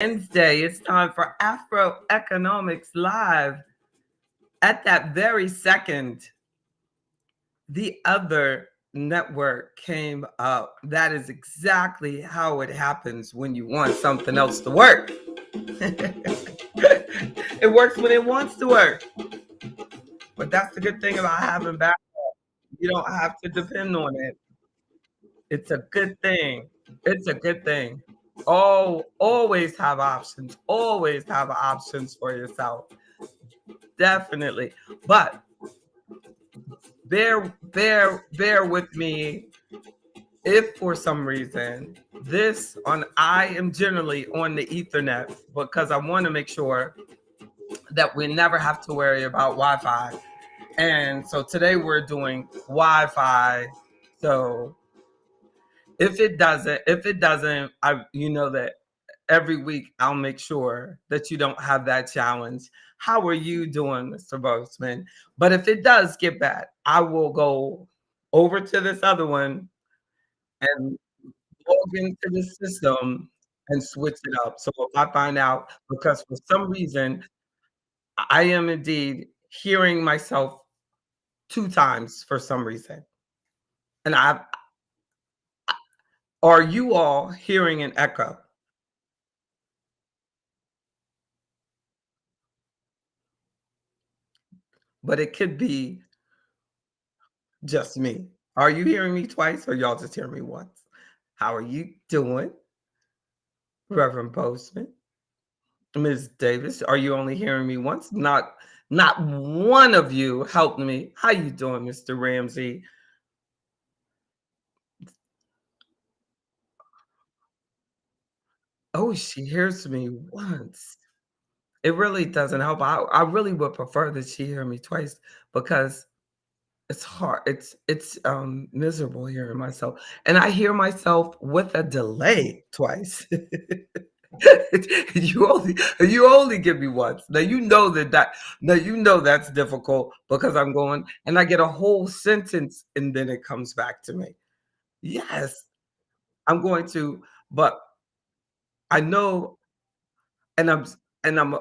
Wednesday. It's time for AfroEconomics Live. At that very second, the other network came up. That is exactly how it happens when you want something else to work. It works when it wants to work. But that's the good thing about having backup. You don't have to depend on it. It's a good thing. It's a good thing. Always have options. Always have options for yourself. Definitely. But bear with me if for some reason I am generally on the Ethernet because I want to make sure that we never have to worry about Wi-Fi. And so today we're doing Wi-Fi. So if it doesn't, you know that every week I'll make sure that you don't have that challenge. How are you doing, Mr. Boatman? But if it does get bad, I will go over to this other one and log into the system and switch it up. So if I find out, because for some reason I am indeed hearing myself two times for some reason. And are you all hearing an echo? But it could be just me. Are you hearing me twice or y'all just hear me once? How are you doing, Reverend Postman? Ms. Davis, are you only hearing me once? Not one of you helped me. How you doing, Mr. Ramsey? Oh, she hears me once. It really doesn't help. I really would prefer that she hear me twice because it's hard. It's miserable hearing myself. And I hear myself with a delay twice. You only give me once. Now you know that's difficult because I'm going and I get a whole sentence and then it comes back to me. Yes, I'm going to, but I know and and I'm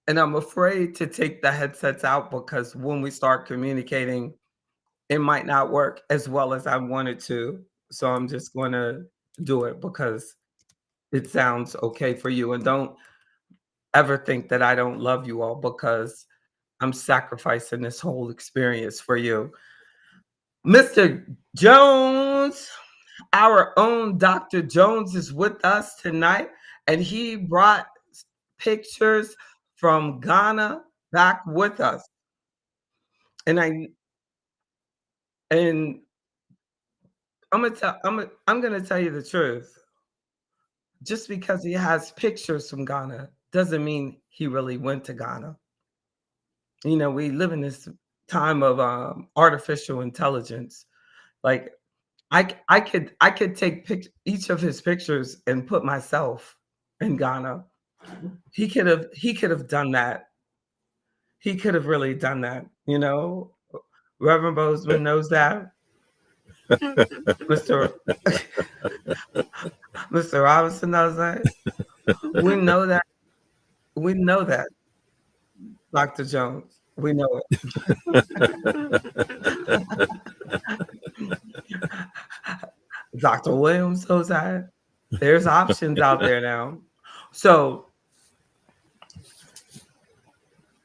I'm afraid to take the headsets out because when we start communicating, it might not work as well as I wanted to. So I'm just going to do it because it sounds okay for you. And don't ever think that I don't love you all because I'm sacrificing this whole experience for you. Mr. Jones, our own Dr. Jones is with us tonight, and he brought pictures from Ghana back with us. And and I'm gonna tell you the truth. Just because he has pictures from Ghana doesn't mean he really went to Ghana. You know, we live in this time of artificial intelligence. Like I could take each of his pictures and put myself in Ghana. He could have done that. He could have really done that. You know, Reverend Bozeman knows that. Mr. Mr. Robinson knows that. We know that. We know that, Dr. Jones. We know it. Dr. Williams knows that. There's options out there now. So,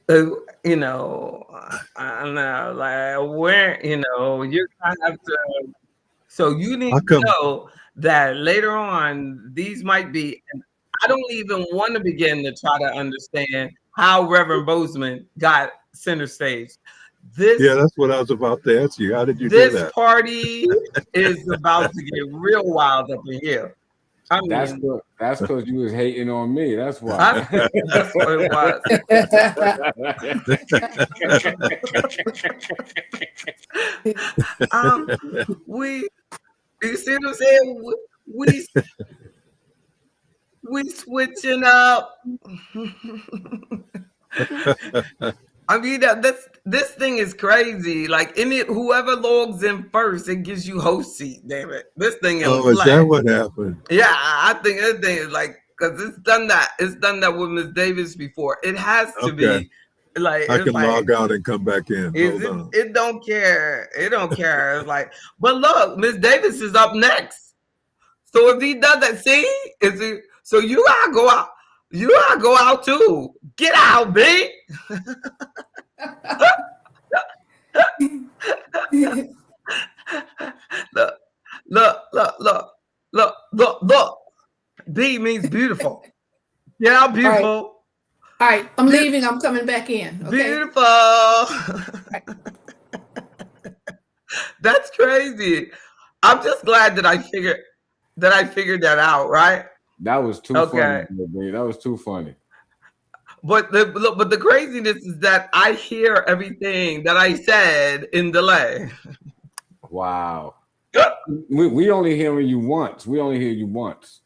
you know, I don't know, like where, you're gonna have to. So you need How to come? know that later on, these might be. And I don't even want to begin to try to understand how Reverend Bozeman got center stage. Yeah, This that's what I was about to ask you. How did you do this that? party is about to get real wild up in here. I That's mean, good. That's because you was hating on me. That's why. that's what it was. Um, we, you see what I'm saying? We switching up. I mean, this thing is crazy. Like whoever logs in first, it gives you host seat. Damn it, this thing is Oh, is that what happened? yeah. I think this thing is like because it's done that. It's done that with Miss Davis before. It has to Okay. be like I it's can like log out and come back in. is Hold it? on. It don't care. It don't care. It's like, but look, Miss Davis is up next. So if he does that, see, is it? So you gotta go out. You gotta go out too. Get out, B. Look, look. B means beautiful. Get out, beautiful. All right. I'm leaving. I'm coming back in. Okay. Beautiful. That's crazy. I'm just glad that I figured that out, right? That was too funny, baby. That was too funny. But the craziness is that I hear everything that I said in delay. Wow. we only hearing you once. We only hear you once.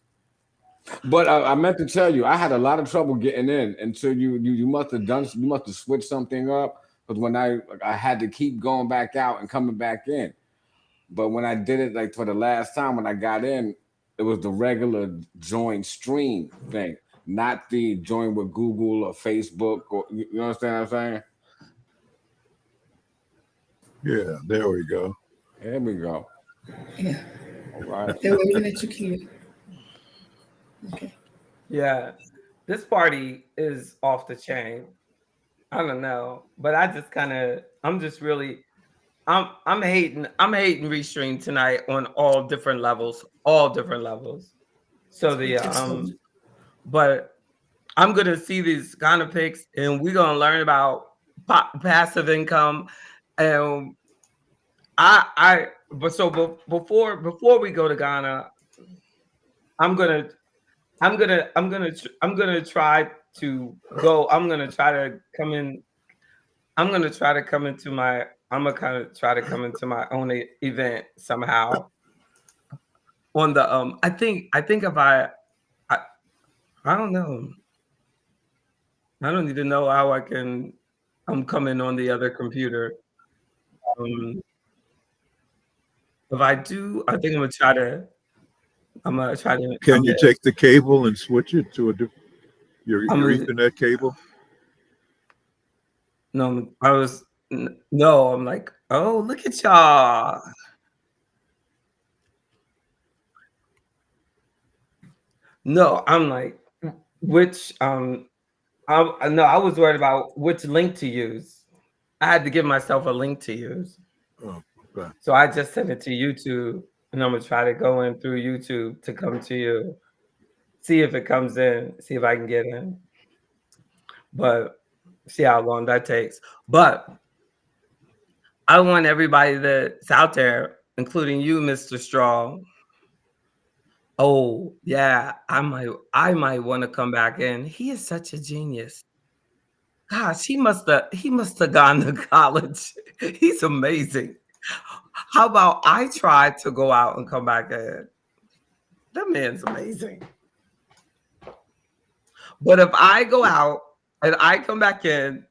But I meant to tell you, I had a lot of trouble getting in until you must have switched something up. Because when I had to keep going back out and coming back in. But when I did it, like for the last time when I got in, it was the regular join stream thing, not the join with Google or Facebook or you understand what I'm saying? Yeah, there we go. There we go. Yeah. All right. They're waving at you, kid. Okay. Yeah. This party is off the chain. I don't know. But I'm hating Restream tonight on all different levels. So but I'm gonna see these kind of picks, and we're gonna learn about passive income. And before we go to Ghana, I'm gonna try to go. I'm gonna try to come in. I'm gonna try to come into my. I'm gonna kind of try to come into my own event somehow. On the I think if I don't know. I don't even know how I can. I'm coming on the other computer. If I do, I think I'm gonna try to. Can you take the cable and switch it to your Ethernet cable? No, I'm like, oh, look at y'all. No, I'm like, which I was worried about which link to use. I had to give myself a link to use. Oh, okay. So I just sent it to YouTube, and I'm gonna try to go in through YouTube to come to you, see if it comes in, see if I can get in. But see how long that takes. But I want everybody that's out there, including you, Mr. Strong. Oh, yeah, I might want to come back in. He is such a genius. Gosh, he must have gone to college. He's amazing. How about I try to go out and come back in? That man's amazing. But if I go out and I come back in,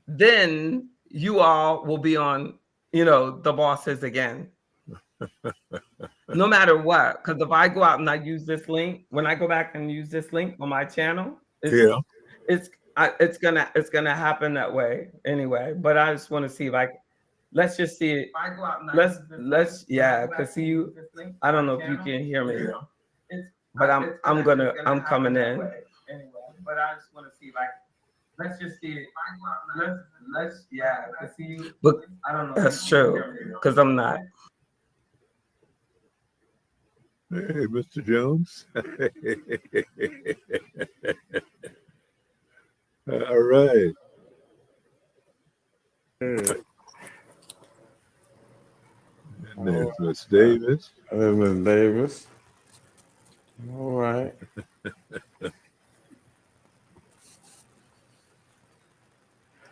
then you all will be on, the bosses again. No matter what. Because if I go out and I use this link, when I go back and use this link on my channel, it's gonna happen that way anyway. But I just want to see if let's just see it. Let's because see you. I don't know if you can hear me, but I'm coming in. Anyway, but I just want to see if let's just see it. Let's see you. But I don't know. That's true because I'm not. Hey, Mr. Jones. All right. And there's Miss Davis. Miss Davis. All right.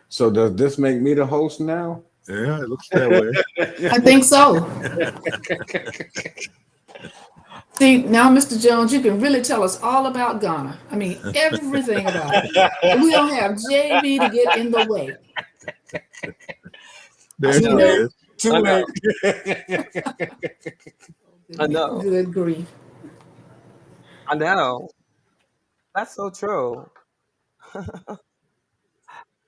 So does this make me the host now? Yeah, it looks that way. I think so. See, now, Mr. Jones, you can really tell us all about Ghana. I mean, everything about it. We don't have JV to get in the way. There she is. Too late. I know. Good grief. I know. That's so true.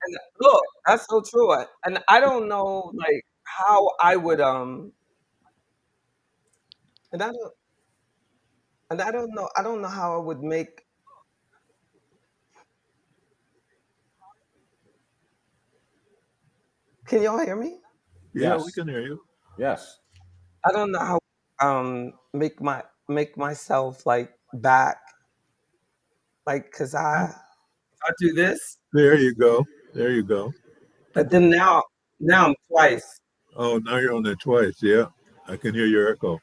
And look, that's so true. And I don't know like how I would and I don't know how I would make. Can y'all hear me? Yeah, we Yes. can hear you. Yes. I don't know how make myself like back like cuz I do this, There you go. There you go. but then now I'm twice. Oh, now you're on there twice. Yeah, I can hear your echo.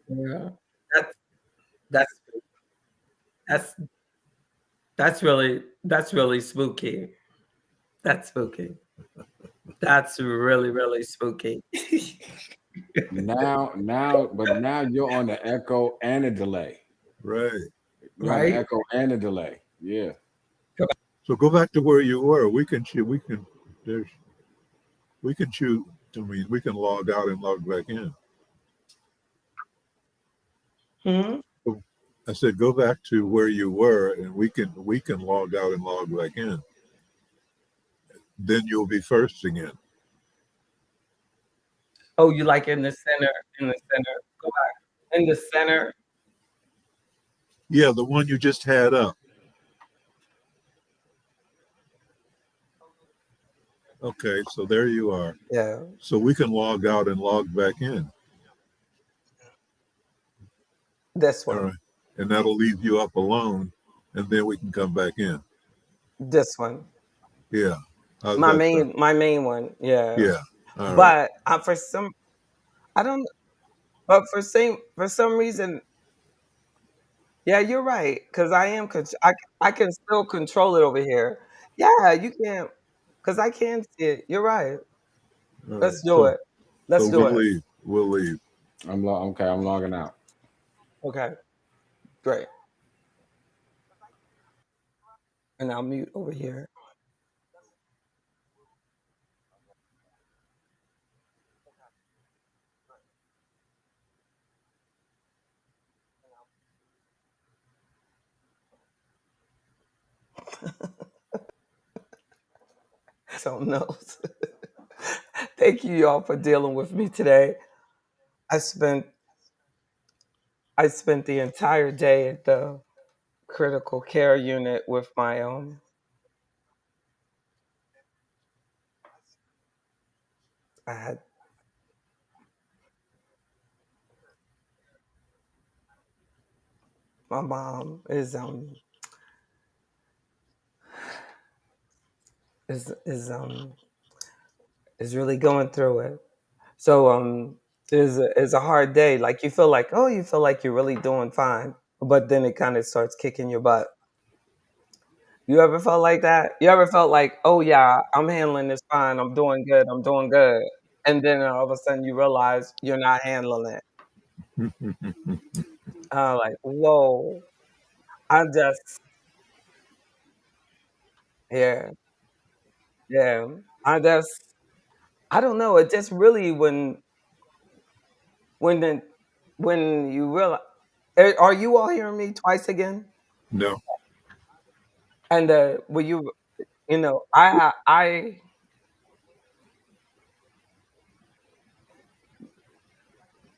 Yeah. That's that's that's that's really spooky. That's spooky. That's really really spooky. Now you're on the echo and a delay. Right. You're on the Right? echo and a delay. Yeah. So go back to where you were. We can choose. We can. There's. We can choose. I mean, we can log out and log back in. Mhm. So I said, go back to where you were, and we can log out and log back in. Then you'll be first again. Oh, you like in the center. Go back. In the center. Yeah, the one you just had up. Okay, so there you are. Yeah. So we can log out and log back in. This All one. right. And that'll leave you up alone, and then we can come back in. This one. Yeah. How's that sound? My main one. Yeah. Yeah. All right. But for some I don't but for some reason yeah, you're right cuz I can still control it over here. Yeah, you can't cuz I can see it. You're right. All right. Let's do it. So Let's do we'll it. leave. We'll leave. Okay. I'm logging out. Okay. Great. And I'll mute over here. Something else. Thank you y'all for dealing with me today. I spent I spent the entire day at the critical care unit with my I had my mom is is really going through it. So is a hard day. Like you feel like, oh, you feel like you're really doing fine, but then it kind of starts kicking your butt. You ever felt like that? You ever felt like, oh yeah, I'm handling this fine, I'm doing good, I'm doing good. And then all of a sudden you realize you're not handling it. Like, whoa. I just yeah, yeah. I just I don't know. It just really when the when you realize are you all hearing me twice again? No, And will you you know, I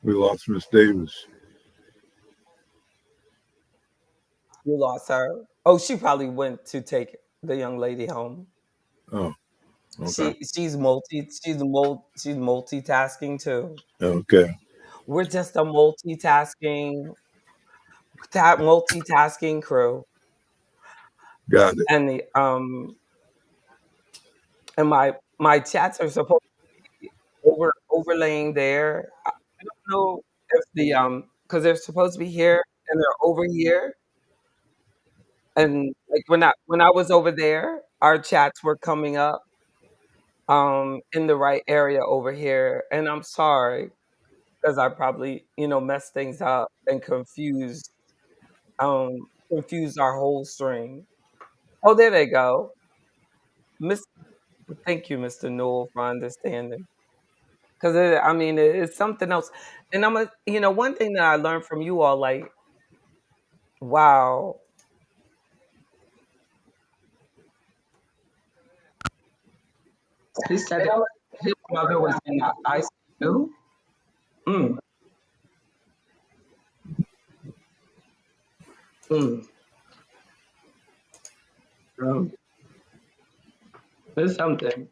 we lost Miss Davis. you lost her. Oh, she probably went to take the young lady home. Oh, okay. She's multitasking too. Okay. We're just a multitasking crew. Got it. And the and my chats are supposed to be overlaying there. I don't know if the because they're supposed to be here and they're over here. And like when I was over there, our chats were coming up in the right area over here. And I'm sorry because I probably, you know, messed things up and confused our whole string. Oh, there they go. Miss Thank you, Mr. Newell, for understanding. because I mean, it's something else. And one thing that I learned from you all, like, wow, he said his mother was in the ICU. Mm, mm. Um, there's something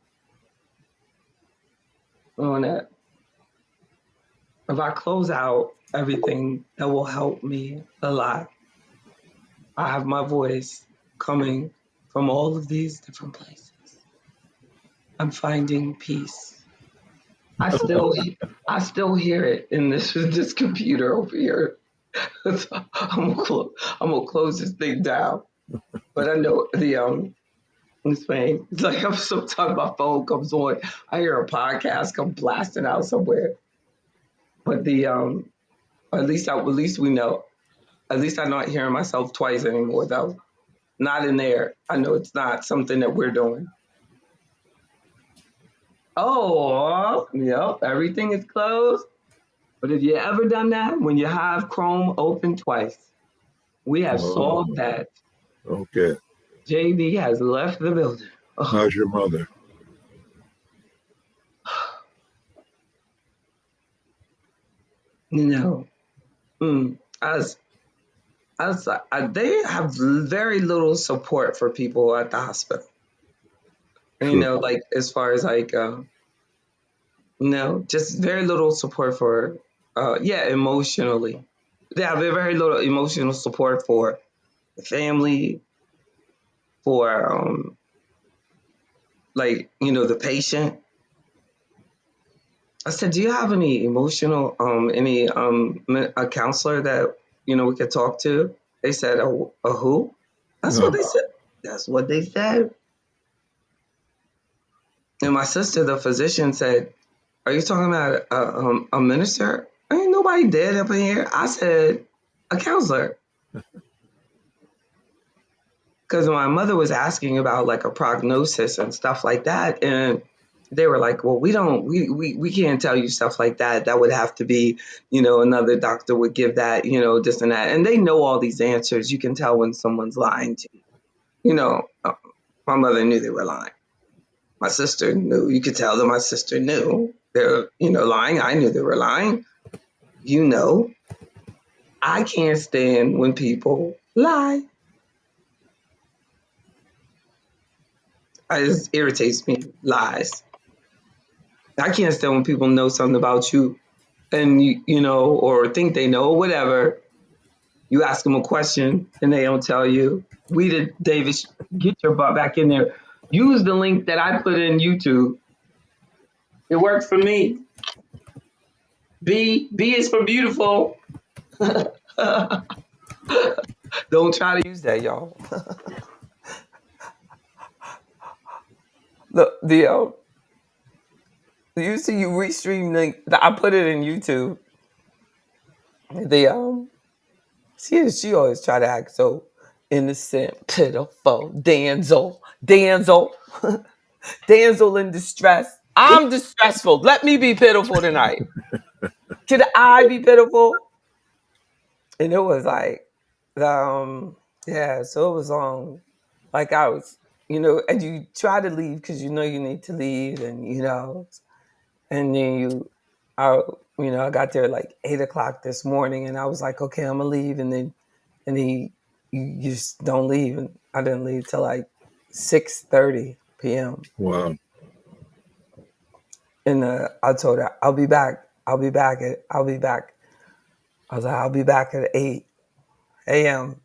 on it. If I close out everything that will help me a lot, I have my voice coming from all of these different places. I'm finding peace. I still, I still hear it in this computer over here. So I'm gonna close this thing down. But I know it's funny. It's like I'm sometimes my phone comes on. I hear a podcast come blasting out somewhere. But at least we know. At least I'm not hearing myself twice anymore, though. Not in there. I know it's not something that we're doing. Oh, yep, everything is closed. But have you ever done that when you have Chrome open twice? We have Oh, solved that. okay. JD has left the building. Oh, How's your mother? no. As they have very little support for people at the hospital. True. Like as far as like no, just very little support for yeah, emotionally. They have very little emotional support for the family, for like, the patient. I said, do you have any emotional any a counselor that we could talk to? They said, a who? That's what No. they said. That's what they said. And my sister, the physician, said, are you talking about a minister? Ain't nobody dead up in here. I said, a counselor. Because my mother was asking about like a prognosis and stuff like that. And they were like, well, we can't tell you stuff like that. That would have to be, another doctor would give that, this and that. And they know all these answers. You can tell when someone's lying to you. My mother knew they were lying. My sister knew. You could tell that my sister knew they're, lying. I knew they were lying. I can't stand when people lie. It just irritates me. Lies. I can't stand when people know something about you and or think they know, or whatever. You ask them a question and they don't tell you. David, get your butt back in there. Use the link that I put in YouTube. It works for me. B is for beautiful. Don't try to use that, y'all. Look, you see, you restream link. I put it in YouTube. She always try to act so innocent, pitiful, damsel, damsel in distress. I'm distressful. Let me be pitiful tonight. Can I be pitiful? And it was like, yeah. So it was long. Like I was, and you try to leave because you need to leave, and and then I got there like 8:00 this morning, and I was like, okay, I'm gonna leave, and then you just don't leave, and I didn't leave till like 6:30 p.m. Wow. And I told her I'll be back. I'll be back. I was like, I'll be back at 8 a.m.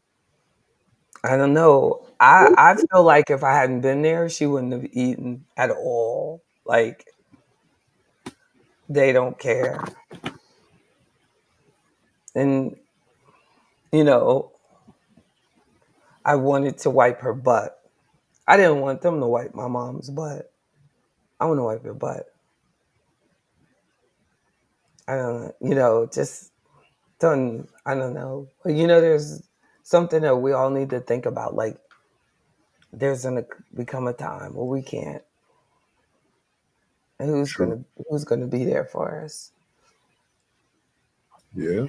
I don't know. I feel like if I hadn't been there, she wouldn't have eaten at all. Like they don't care, and I wanted to wipe her butt. I didn't want them to wipe my mom's butt. I want to wipe her butt. I don't just don't, I don't know. But there's something that we all need to think about. Like, there's going to become a time where we can't. and who's gonna be there for us. Yeah.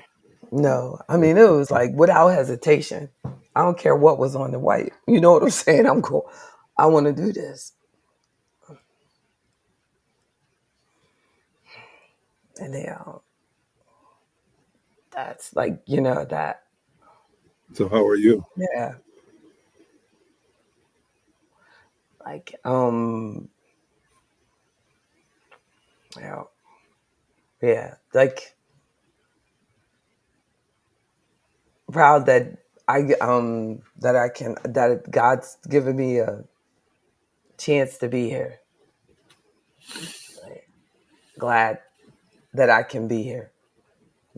No, I mean it was like without hesitation. I don't care what was on the white. You know what I'm saying? I'm cool. I want to do this, and that's like that. So how are you? Yeah, like yeah, yeah, like proud that that God's given me a chance to be here. Like, glad that I can be here.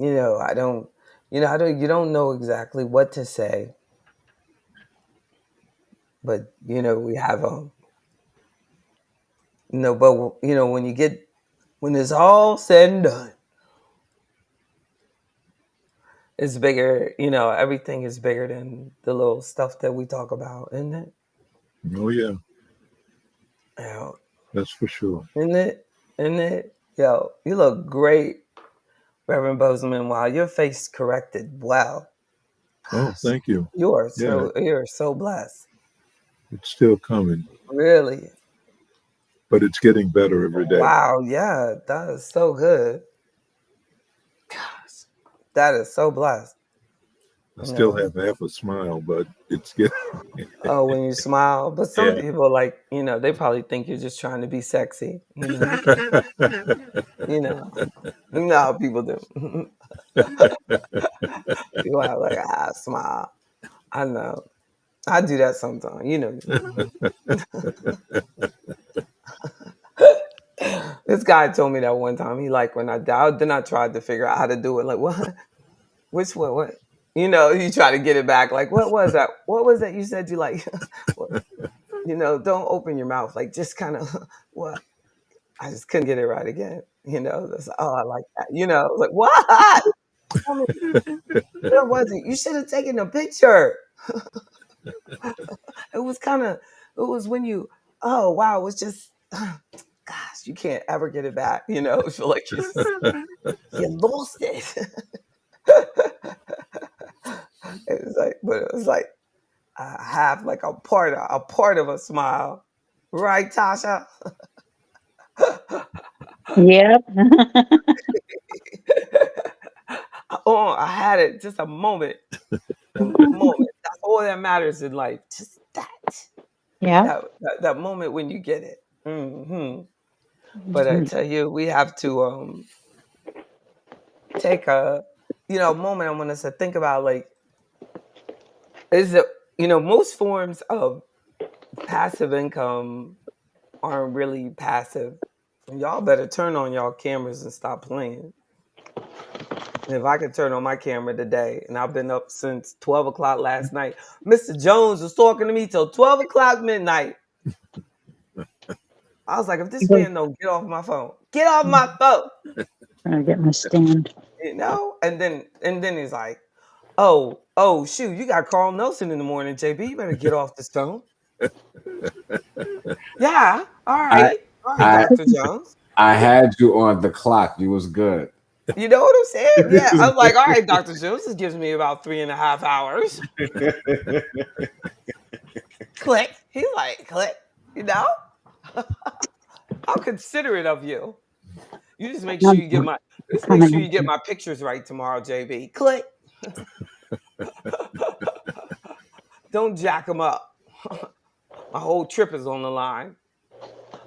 I don't. I don't. You don't know exactly what to say, but we have but when it's all said and done, it's bigger. Everything is bigger than the little stuff that we talk about, isn't it? Oh yeah, Yeah, that's for sure. isn't it? Isn't it? Yo, you look great, Reverend Bozeman. Wow, your face corrected. Wow, Oh, gosh, thank you. Yeah, you're so blessed. it's still coming, Really. but it's getting better every day. Wow, yeah, that is so good. Gosh, that is so blessed. I still have half a smile, but it's getting. Oh, when you smile. But some Yeah. people they probably think you're just trying to be sexy. You know. You know how people do. People have smile. I know. I do that sometimes, This guy told me that one time. He when I dialed, then I tried to figure out how to do it. Like what? Which one? What? You try to get it back. Like, what was that? What was that you said you like? What? Don't open your mouth. Like, just kind of, what? I just couldn't get it right again. That's, oh, I like that. Like, what? Tell me, where was it? You should have taken a picture. It was it was when oh, wow, it was just, gosh, you can't ever get it back. I feel like you lost it. But it was like, I have like a part of a smile. Right, Tasha? Yep. Oh, I had it just a moment. A moment. That's all that matters in life. Just that. Yeah. That moment when you get it. But I tell you, we have to take a moment. I want us to think about is it most forms of passive income aren't really passive. Y'all better turn on y'all cameras and stop playing. And if I could turn on my camera today, and I've been up since 12 o'clock last night, Mr. Jones was talking to me till 12 o'clock midnight. I was like, if this man don't get off my phone, get off my phone. Trying to get my stand. And then he's like, oh, shoot, you got Carl Nelson in the morning, JB. You better get off this phone. Yeah, all right, I Dr. Jones. I had you on the clock. You was good. You know what I'm saying? Yeah. I was like, all right, Dr. Jones, this gives me about 3.5 hours. Click. He's like, click. How considerate of you. You just make sure you get my pictures right tomorrow, JB. Click. Don't jack them up. My whole trip is on the line.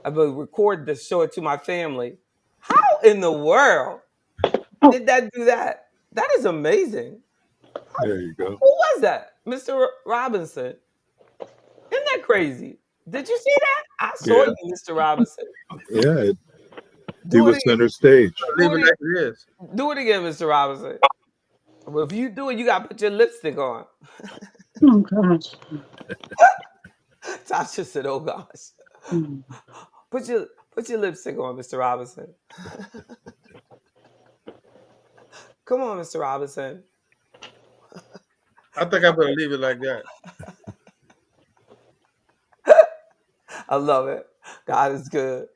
I will record this, show it to my family. How in the world did that do that? That is amazing. There you go. Who was that? Mr. Robinson. Isn't that crazy? Did you see that? I saw you, Mr. Robinson. Yeah, he Do was it again. center stage. Do it again, Mr. Robinson. Well, if you do it, you gotta put your lipstick on. Oh gosh. Tasha said, "Oh gosh." Mm. Put your lipstick on, Mr. Robinson. Come on, Mr. Robinson. I think I better leave it like that. I love it. God is good.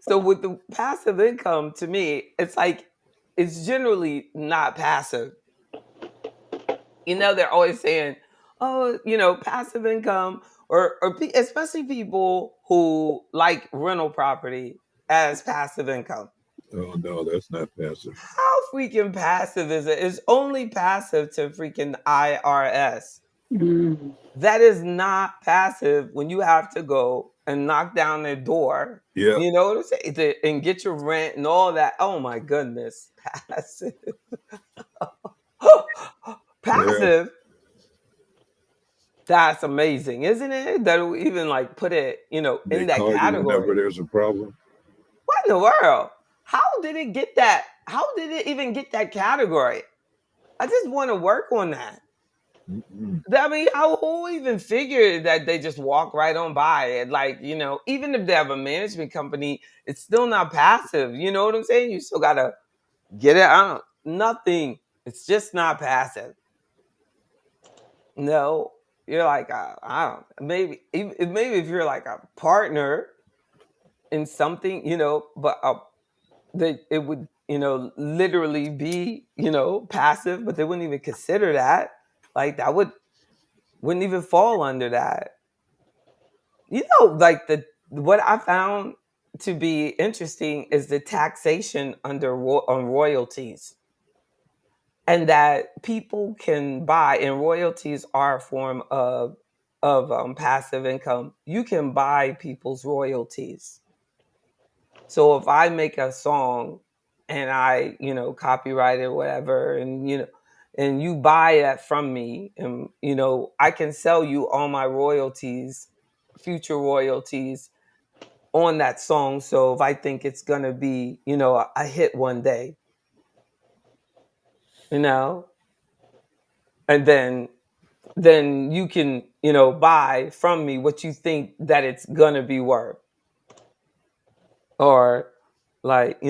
So with the passive income, to me, it's like it's generally not passive. They're always saying, "Oh, passive income," or especially people who like rental property as passive income. Oh no, that's not passive. How freaking passive is it? It's only passive to freaking IRS. Mm. That is not passive when you have to go and knock down their door. Yeah, You know what I'm saying? And get your rent and all that. Oh my goodness, passive. yeah. Passive. That's amazing, isn't it? That we even like put it, They in that call you whenever category. there's a problem. What in the world? How did it get that? How did it even get that category? I just want to work on that. Mm-mm. I mean, who even figured that they just walk right on by it? Like, even if they have a management company, it's still not passive. You know what I'm saying? You still gotta get it out. Nothing. It's just not passive. No, you're like I don't. Maybe if you're like a partner in something, but it would literally be passive, but they wouldn't even consider that. Like that wouldn't even fall under that. Like what I found to be interesting is the taxation on royalties, and that people can buy, and royalties are a form of passive income. You can buy people's royalties. So if I make a song and I copyright it or whatever, and you buy it from me, and I can sell you all my royalties, future royalties on that song. So if I think it's gonna be a hit one day, you know and then you can buy from me what you think that it's gonna be worth. Or like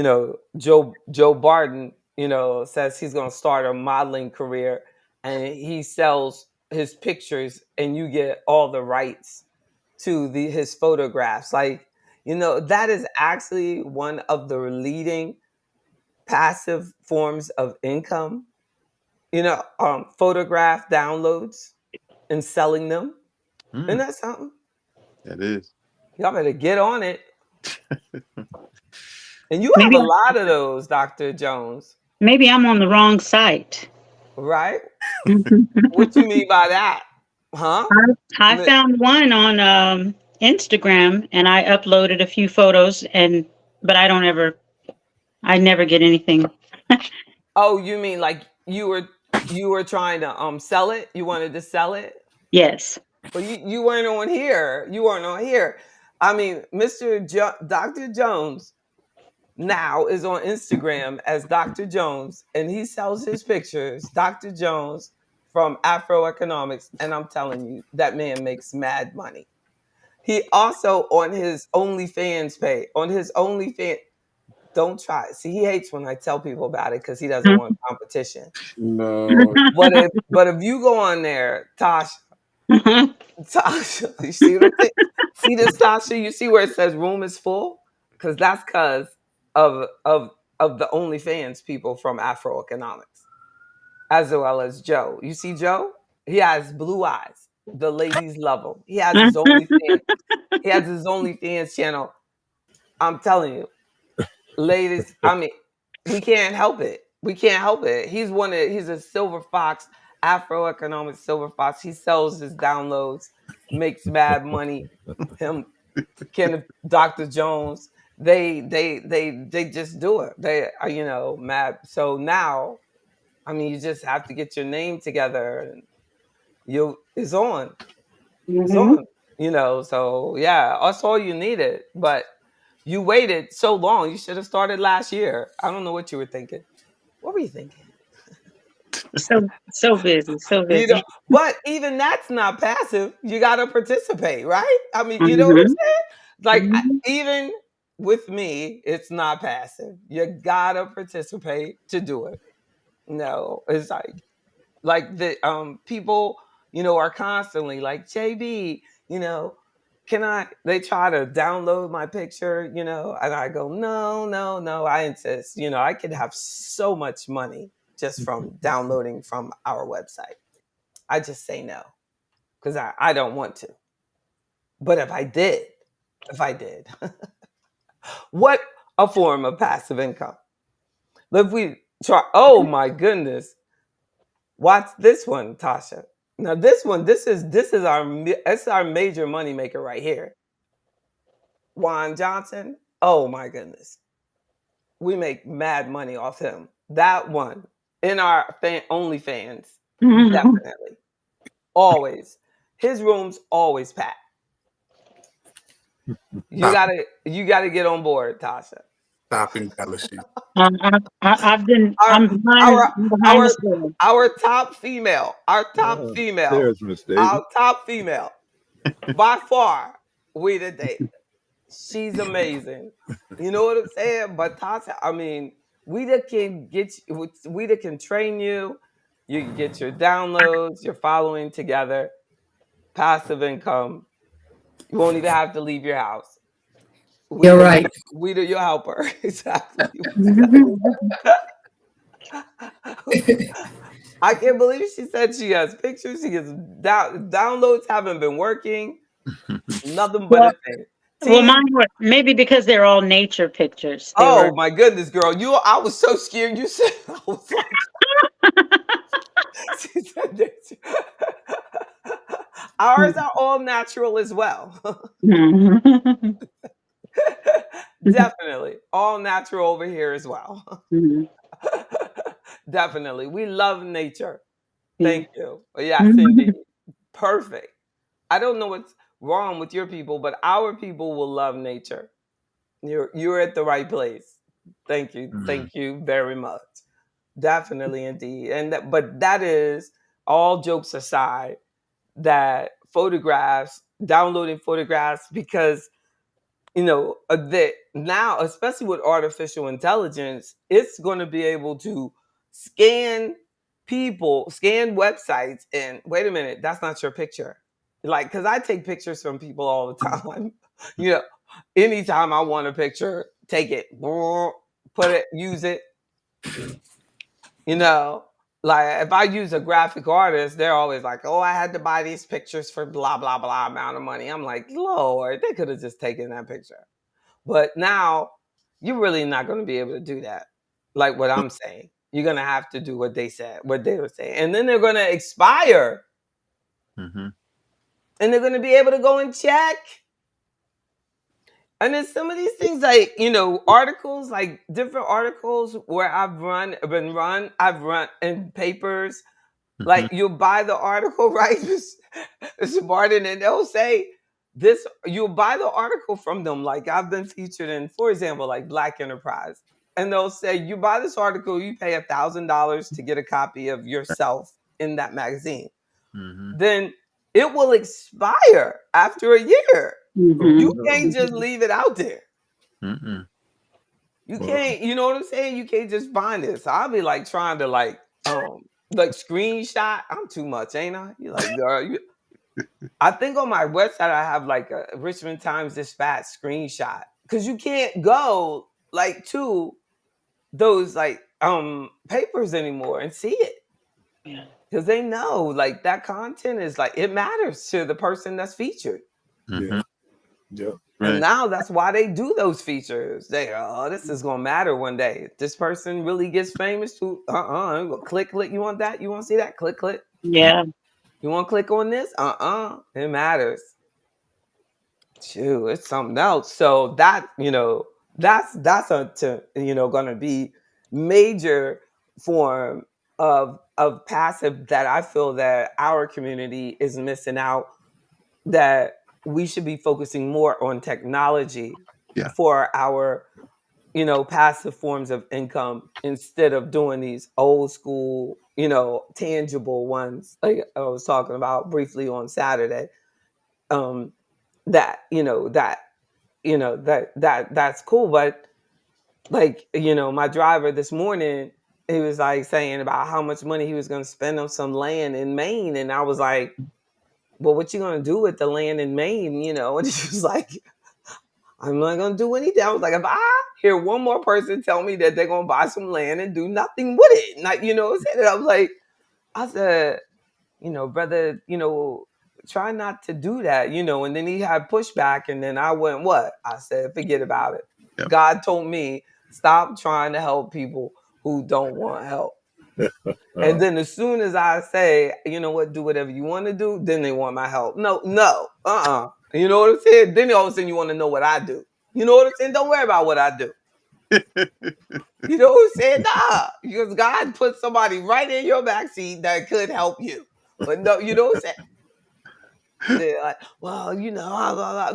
Joe Barton says he's going to start a modeling career, and he sells his pictures, and you get all the rights to his photographs. Like, that is actually one of the leading passive forms of income. Photograph downloads and selling them. Isn't Mm, that something? that is. Y'all better get on it. And you have Maybe a lot of those, Dr. Jones, maybe I'm on the wrong site. right? What you mean by that? Huh? I found one on Instagram and I uploaded a few photos but I never get anything. Oh, you mean like you were trying to sell it? You wanted to sell it? Yes. Well, you weren't on here. You weren't on here. I mean, Dr. Jones now is on Instagram as Dr. Jones, and he sells his pictures, Dr. Jones from AfroEconomics, and I'm telling you, that man makes mad money. He also on his OnlyFans page, on his OnlyFans, don't try it. See, he hates when I tell people about it because he doesn't want competition. No. But if you go on there, Tasha, you see what I'm saying? See this, Tasha? You see where it says room is full? Because of the OnlyFans people from AfroEconomics, as well as Joe. You see Joe? He has blue eyes. The ladies love him. He has his OnlyFans. He has his OnlyFans channel. I'm telling you, ladies. I mean, we can't help it. We can't help it. He's a silver fox, AfroEconomics silver fox. He sells his downloads, makes mad money. Him, Kenneth, Dr. Jones, they just do it. They are, mad. So now, I mean, you just have to get your name together, and it's on. It's Hmm. on. So yeah, that's all you needed. But you waited so long. You should have started last year. I don't know what you were thinking. What were you thinking? So busy, so You know, busy. but even that's not passive. You got to participate, right? I mean, you know what I'm Hmm. saying? Like Hmm. even with me, it's not passive. You gotta participate to do it. No, it's like the people, are constantly like JB, they try to download my picture, you know, and I go, no, no, no. I insist, you know, I could have so much money just from downloading from our website. I just say no because I don't want to. But if I did, what a form of passive income. If we try, oh my goodness, watch this one, Tasha. Now this is our major money maker right here. Juan Johnson. Oh my goodness, we make mad money off him. That one in our OnlyFans, definitely, always. His room's always packed. You gotta get on board, Tasha. Stopping jealousy. Our I'm our behind the our screen. our top female, There's Miss Daisy. our top female, by far, we the date. She's amazing. You know what I'm saying? But Tasha, I mean, we that can get you, we that can train you. You can get your downloads, your following together, passive income. You won't even have to leave your house. You're right. We do your helper. Exactly. I can't believe she said she has pictures. She gets downloads haven't been working. Nothing but Well, a thing. well, Team. mine were maybe because they're all nature pictures. They Oh were. my goodness, girl. I was so scared. You said I was like she said that. Ours are all natural as well. Definitely. All natural over here as well. Definitely. We love nature. Thank you. Yes, indeed. Perfect. I don't know what's wrong with your people, but our people will love nature. You're at the right place. Thank you. Thank you very much. Definitely indeed. But that is, all jokes aside, that photographs, downloading photographs, because you know that now, especially with artificial intelligence, it's going to be able to scan scan websites, and wait a minute, that's not your picture. Like, because I take pictures from people all the time. You know, anytime I want a picture, take it, put it, use it. You know, like if I use a graphic artist, they're always like, "Oh, I had to buy these pictures for blah blah blah amount of money." I'm like, Lord, they could have just taken that picture. But now you're really not going to be able to do that. Like what I'm saying, you're going to have to do what they said, what they were saying, and then they're going to expire, Mm-hmm. and they're going to be able to go and check. And then some of these things, like, you know, articles, like different articles where I've run in papers. Like, you'll buy the article, right? It's Martin, and they'll say this. You'll buy the article from them. Like, I've been featured in, for example, like Black Enterprise, and they'll say you buy this article, you pay $1,000 to get a copy of yourself in that magazine. Mm-hmm. Then it will expire after a year. You No. can't just leave it out there. Mm-mm. You Well, can't, you know what I'm saying? You can't just find it. So I'll be like trying to like screenshot. I'm too much, ain't I? You like, girl, I think on my website I have like a Richmond Times Dispatch screenshot. Cause you can't go like to those like papers anymore and see it. Yeah. Because they know like that content is like, it matters to the person that's featured. yeah, yeah, And right. now that's why they do those features. They this is gonna matter one day. If this person really gets famous too. Click. You want that? You want to see that? Click. Yeah. You want to click on this? It matters. Shoot, it's something else. So that, you know, that's gonna be major form of passive that I feel that our community is missing out, that we should be focusing more on technology Yeah. for our, you know, passive forms of income instead of doing these old school, you know, tangible ones like I was talking about briefly on Saturday. um that you know that you know that's cool, but like, you know, my driver this morning, he was like saying about how much money he was going to spend on some land in Maine, and I was like, Well, what you gonna do with the land in Maine? You know, and she was like, I'm not gonna do anything. I was like, if I hear one more person tell me that they're gonna buy some land and do nothing with it, not, you know, I was like, I said, you know, brother, you know, try not to do that, you know. And then he had pushback, and then I went, what? I said, forget about it. Yeah. God told me, stop trying to help people who don't want help. And then as soon as I say, you know what, do whatever you want to do, then they want my help. No, You know what I'm saying? Then all of a sudden you want to know what I do. You know what I'm saying? Don't worry about what I do. You know what I'm saying? Nah, because God put somebody right in your backseat that could help you. But no, you know what I'm saying? They're like, well, you know,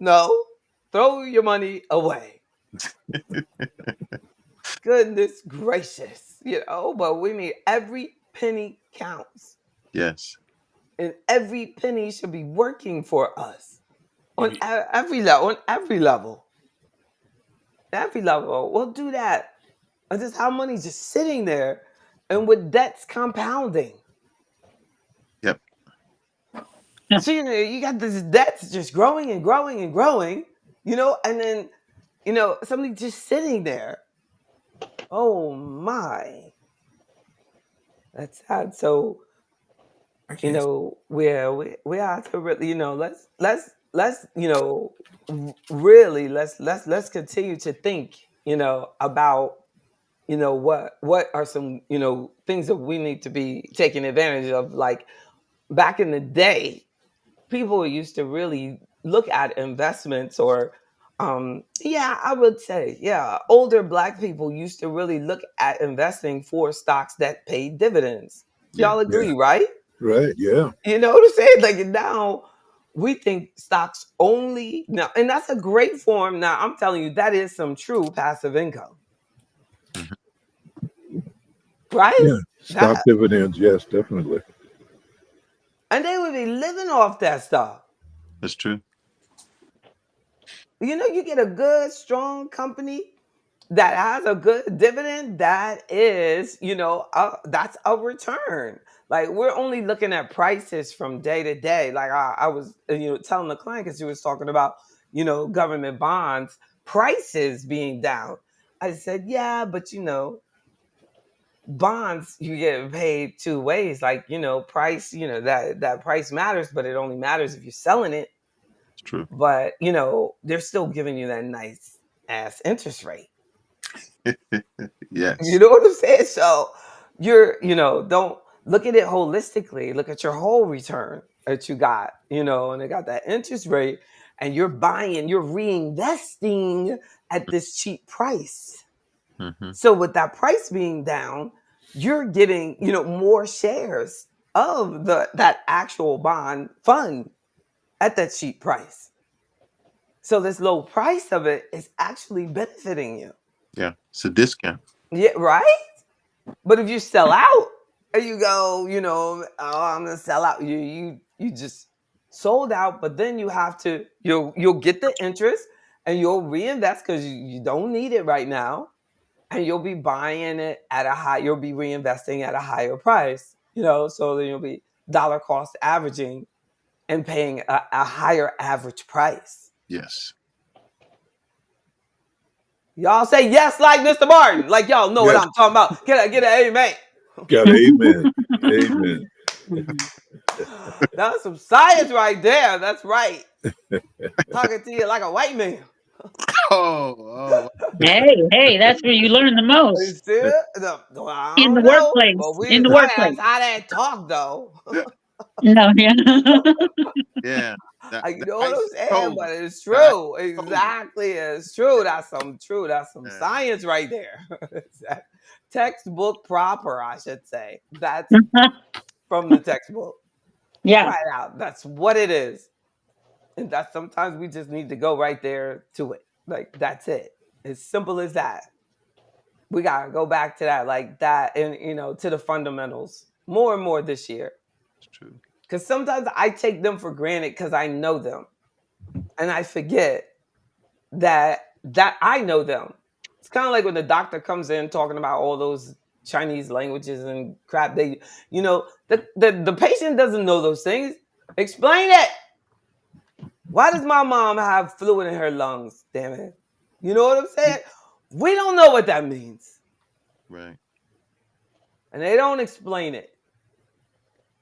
no. Throw your money away. Goodness gracious, you know, but we need every penny counts. Yes. And every penny should be working for us on every level, every level. We'll do that. And just how money's just sitting there and with debts compounding. Yep. So, you know, you got this debts just growing and growing and growing, you know, and then, you know, something just sitting there. Oh my. That's sad. So, you know, we have to really, you know, let's you know, really let's continue to think, you know, about, you know, what are some, you know, things that we need to be taking advantage of. Like back in the day, people used to really look at investments, or yeah, I would say, yeah, older Black people used to really look at investing for stocks that paid dividends. Yeah. Y'all Yeah. agree, right? Right. Yeah. You know what I'm saying? Like now we think stocks only now, and that's a great form. Now I'm telling you, that is some true passive income, Mhm. right? Yeah. Stock That, dividends. Yes, definitely. and they would be living off that stuff. That's true. You know, you get a good, strong company that has a good dividend, that is, you know, that's a return. Like we're only looking at prices from day to day. Like I was, you know, telling the client, because she was talking about, you know, government bonds prices being down. I said, yeah, but you know, bonds you get paid two ways. Like, you know, price, you know, that price matters, but it only matters if you're selling it. It's true. But you know, they're still giving you that nice ass interest rate. Yes. You know what I'm saying? So you're, you know, don't look at it holistically. Look at your whole return that you got, you know, and they got that interest rate, and you're buying, you're reinvesting at this cheap price. Hmm. So with that price being down, you're getting, you know, more shares of that actual bond fund at that cheap price. So this low price of it is actually benefiting you. Yeah. It's a discount. Yeah, right? But if you sell out and you go, you know, oh, I'm gonna sell out, you just sold out, but then you have to, you'll get the interest and you'll reinvest because you don't need it right now. And you'll be buying it at you'll be reinvesting at a higher price, you know, so then you'll be dollar cost averaging and paying a higher average price. Yes. Y'all say yes like Mr. Martin. Like y'all know what Yes. I'm talking about. Get an amen. Got it. Amen. Amen. That's some science right there. That's right. Talking to you like a white man. Oh. Hey, that's where you learn the You most see it? I in the don't know, workplace. but In the that's workplace. how that talk though. No, yeah. Yeah. That You know what I'm ice saying? cold. But it's The ice true. cold. Exactly. It's true. That's some Yeah. science right there. Textbook proper, I should say. That's from the textbook. Yeah. Right out. That's what it is. And that sometimes we just need to go right there to it. Like that's it. As simple as that. We gotta go back to that, like that, and you know, to the fundamentals more and more this year. It's true. Because sometimes I take them for granted because I know them, and I forget that I know them. It's kind of like when the doctor comes in talking about all those Chinese languages and crap. They, you know, the patient doesn't know those things. Explain it. Why does my mom have fluid in her lungs? Damn it. You know what I'm saying? We don't know what that means. Right. And they don't explain it.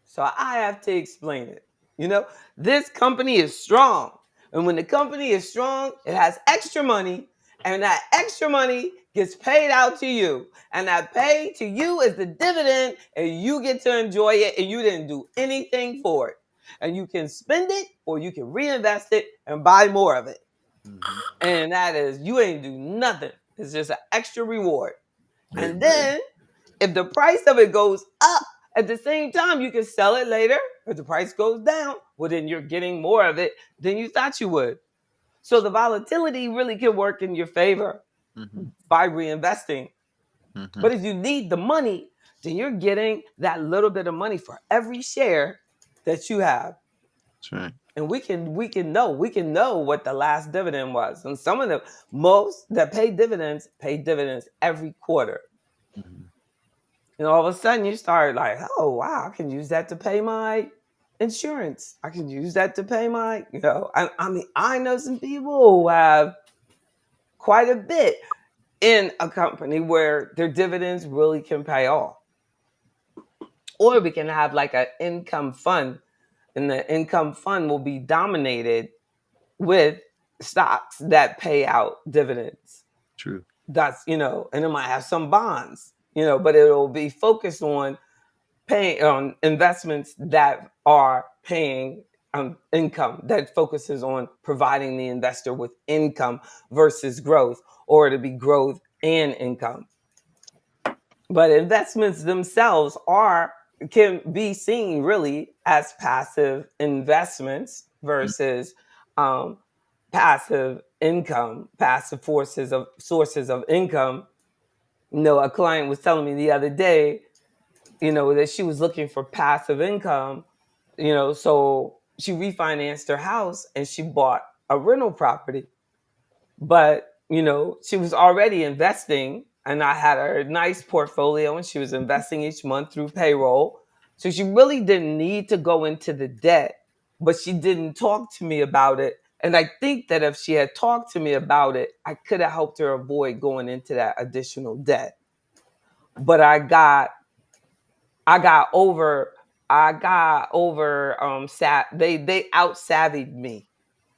So I have to explain it. You know, this company is strong. And when the company is strong, it has extra money. And that extra money gets paid out to you. And that pay to you is the dividend. And you get to enjoy it. And you didn't do anything for it. And you can spend it or you can reinvest it and buy more of it. Mm-hmm. And that is, you ain't do nothing. It's just an extra reward. Amen. And then if the price of it goes up, at the same time, you can sell it later. If the price goes down, well, then you're getting more of it than you thought you would. So the volatility really can work in your favor Mm-hmm. by reinvesting. Mm-hmm. But if you need the money, then you're getting that little bit of money for every share that you have. That's right. And we can know what the last dividend was. And some of the most that pay dividends every quarter. Mm-hmm. And all of a sudden you start like, oh wow, I can use that to pay my insurance. I can use that to pay my, I mean, I know some people who have quite a bit in a company where their dividends really can pay off. Or we can have like an income fund, and the income fund will be dominated with stocks that pay out dividends. True. That's, and it might have some bonds, but it'll be focused on paying on investments that are paying income, that focuses on providing the investor with income versus growth, or to be growth and income. But investments themselves can be seen really as passive investments versus passive income, passive sources of income. A client was telling me the other day, that she was looking for passive income, so she refinanced her house and she bought a rental property. But, she was already investing, and I had a nice portfolio and she was investing each month through payroll. So she really didn't need to go into the debt, but she didn't talk to me about it. And I think that if she had talked to me about it, I could have helped her avoid going into that additional debt. But I got over they out savvied me.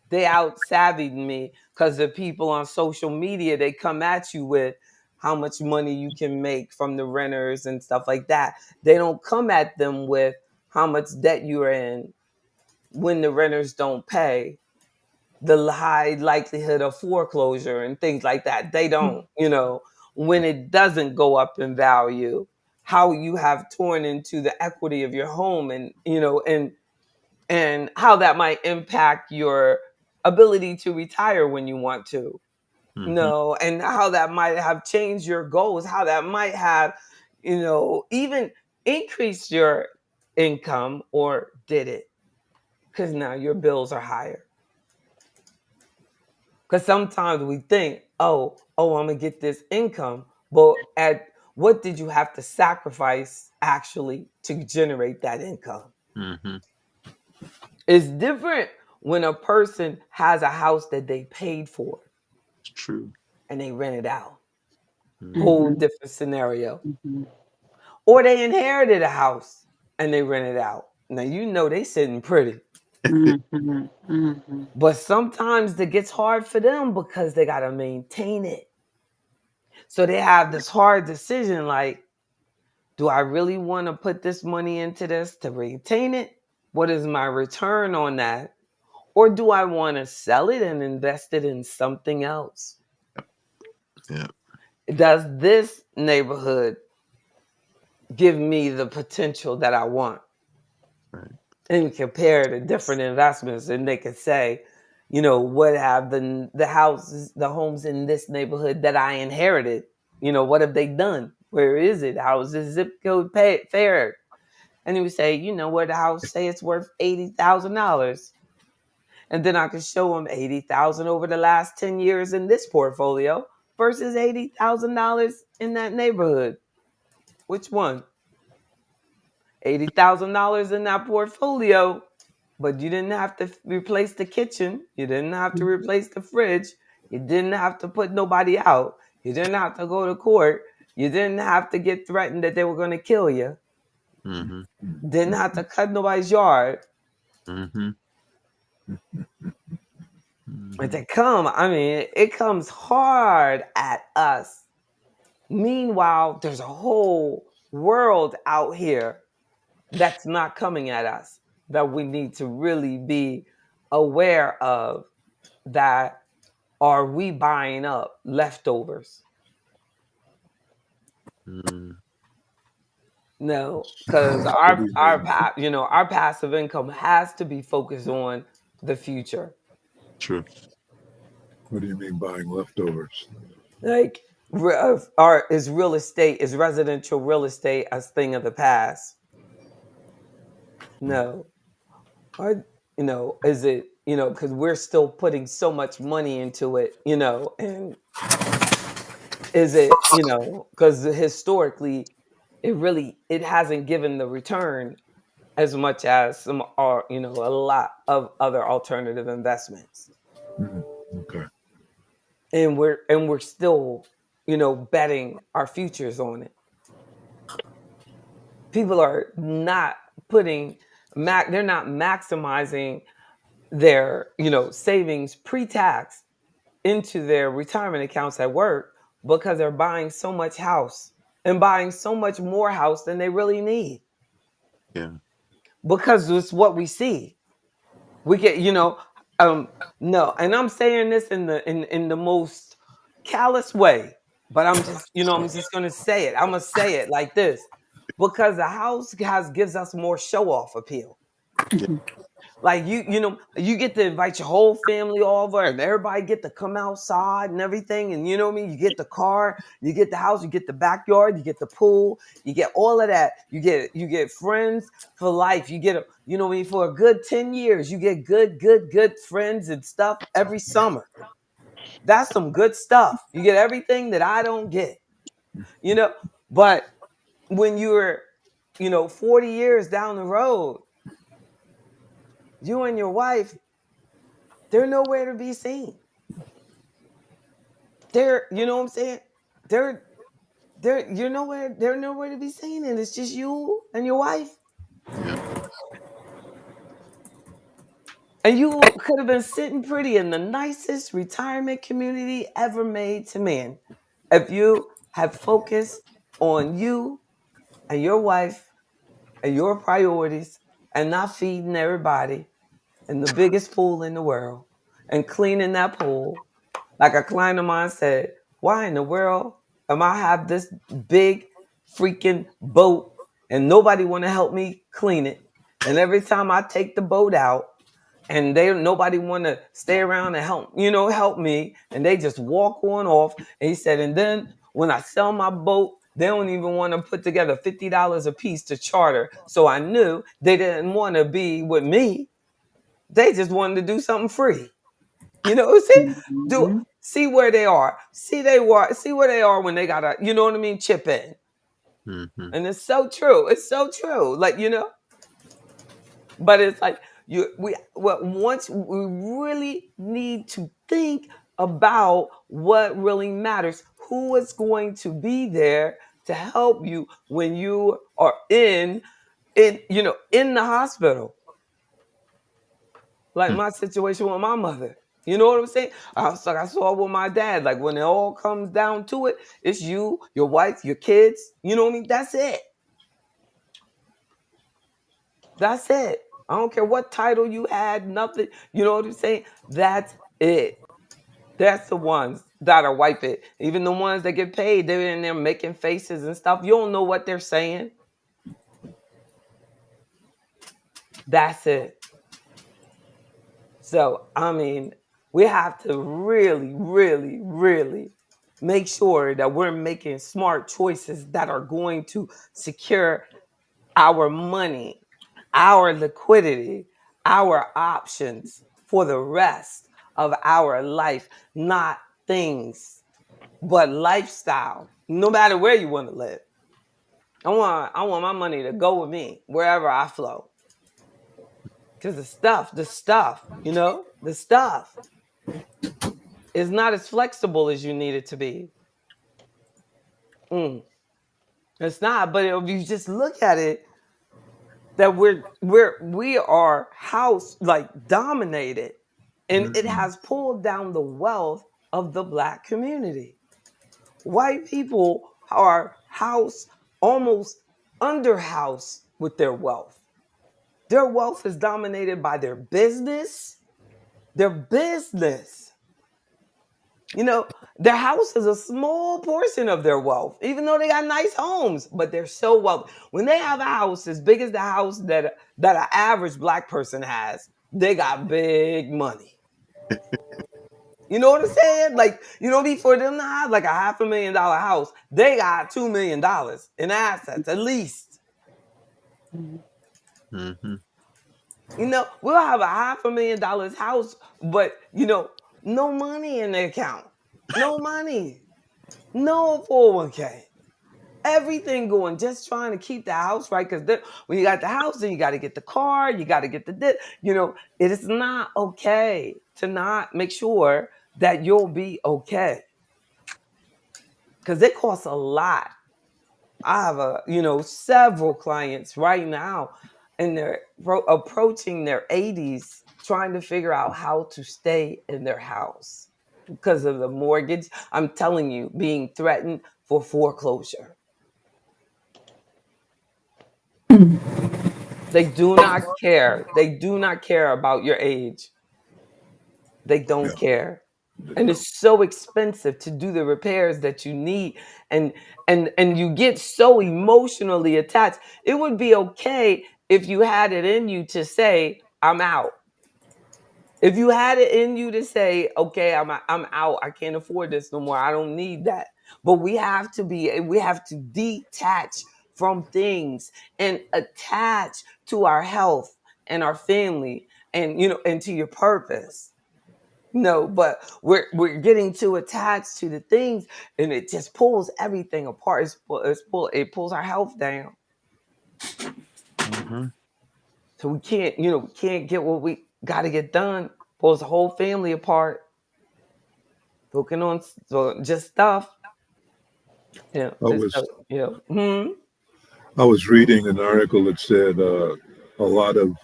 They out savvied me because the people on social media, they come at you with how much money you can make from the renters and stuff like that. They don't come at them with how much debt you're in when the renters don't pay, the high likelihood of foreclosure and things like that. They don't, when it doesn't go up in value, how you have torn into the equity of your home, and and how that might impact your ability to retire when you want to. Mm-hmm. And how that might have changed your goals, how that might have, even increased your income, or did it? Because now your bills are higher. Because sometimes we think, I'm gonna get this income, but at what did you have to sacrifice actually to generate that income? Mm-hmm. It's different when a person has a house that they paid for It's true. and they rent it out. Mm-hmm. Whole different scenario. Mhm. Or they inherited a house and they rent it out. Now they sitting pretty. Mhm. Mhm. But sometimes it gets hard for them because they gotta maintain it. So they have this hard decision like, do I really want to put this money into this to maintain it? What is my return on that? Or do I want to sell it and invest it in something else? Yeah. Does this neighborhood give me the potential that I want? Right. And compare the different investments, and they could say, what have the homes in this neighborhood that I inherited? What have they done? Where is it? How is this zip code fared? And he would say, what the house say it's worth $80,000. And then I could show him 80,000 over the last 10 years in this portfolio versus $80,000 in that neighborhood. Which one? $80,000 in that portfolio but you didn't have to replace the kitchen. You didn't have to replace the fridge. You didn't have to put nobody out. You didn't have to go to court. You didn't have to get threatened that they were going to kill you. Mm-hmm. Didn't have to cut nobody's yard. Mm-hmm. And Mm-hmm. to come, I mean, it comes hard at us. Meanwhile, there's a whole world out here that's not coming at us that we need to really be aware of. That are we buying up leftovers? Mm. No, because What do you mean? our passive income has to be focused on the future. True. What do you mean buying leftovers? Like, is real estate, is residential real estate a thing of the past? No. Or, is it, because we're still putting so much money into it, and is it, because historically, it hasn't given the return as much as some are, a lot of other alternative investments. Mhm. Okay. And we're still, betting our futures on it. People are not putting they're not maximizing their, savings pre-tax into their retirement accounts at work because they're buying so much house and buying so much more house than they really need Yeah. because it's what we see. We get, no, and I'm saying this in the most callous way, but I'm just gonna say it. I'm gonna say it like this. Because the house gives us more show off appeal. Yeah. Like you get to invite your whole family over and everybody get to come outside and everything. And you know what I mean? You get the car, you get the house, you get the backyard, you get the pool, you get all of that. You get friends for life. You get you know what I mean, for a good 10 years, you get good friends and stuff every summer. That's some good stuff. You get everything that I don't get, you know. But when you're, 40 years down the road, you and your wife, they're nowhere to be seen. You know what I'm saying? They're they're nowhere to be seen, and it's just you and your wife. Yeah. And you could have been sitting pretty in the nicest retirement community ever made to man if you had focused on you and your wife and your priorities and not feeding everybody in the biggest pool in the world and cleaning that pool. Like a client of mine said, why in the world am I have this big freaking boat and nobody want to help me clean it? And every time I take the boat out and nobody want to stay around and help me, and they just walk on off. And he said, and then when I sell my boat, they don't even want to put together $50 a piece to charter. So I knew they didn't want to be with me. They just wanted to do something free. Mhm. See where they are. See where they are when they gotta, chip in. Mm-hmm. And it's so true. It's so true. Like, but it's like once we really need to think about what really matters, who is going to be there to help you when you are in the hospital. Like my situation with my mother. You know what I'm saying? I saw with my dad. Like when it all comes down to it, it's you, your wife, your kids. You know what I mean? That's it. That's it. I don't care what title you had, nothing. You know what I'm saying? That's it. That's the ones that'll wipe it. Even the ones that get paid, they're in there making faces and stuff. You don't know what they're saying. That's it. So, I mean, we have to really, really, really make sure that we're making smart choices that are going to secure our money, our liquidity, our options for the rest of our life, not things, but lifestyle, no matter where you want to live. I want my money to go with me wherever I flow. Because the stuff, the stuff is not as flexible as you need it to be. Mm, it's not. But if you just look at it, that we are house like dominated, and it Mhm. has pulled down the wealth of the Black community. White people are house almost under house with their wealth. Their wealth is dominated by their business. Their business. Their house is a small portion of their wealth, even though they got nice homes, but they're so wealthy. When they have a house as big as the house that an average Black person has, they got big money. You know what I'm saying? Like, before them to have like a $500,000 house, they got $2 million in assets at least. Mm-hmm. We'll have a $500,000 house, but no money in the account, no money, no 401k, everything going, just trying to keep the house right. Because when you got the house, then you got to get the car, you got to get the this. It is not okay to not make sure that you'll be okay, because it costs a lot. I have several clients right now, and they're approaching their 80s, trying to figure out how to stay in their house because of the mortgage. I'm telling you, being threatened for foreclosure. They do not care. They do not care about your age. They don't Yeah. care. And it's so expensive to do the repairs that you need, and you get so emotionally attached. It would be okay if you had it in you to say, I'm out. If you had it in you to say, okay, I'm out, I can't afford this no more, I don't need that. But we have to detach from things and attach to our health and our family, and to your purpose. No, but we're getting too attached to the things, and it just pulls everything apart. It pulls our health down. Mm-hmm. So we can't get what we got to get done. Pulls the whole family apart. Focusing on just stuff. I was Hmm. I was reading an article that said a lot of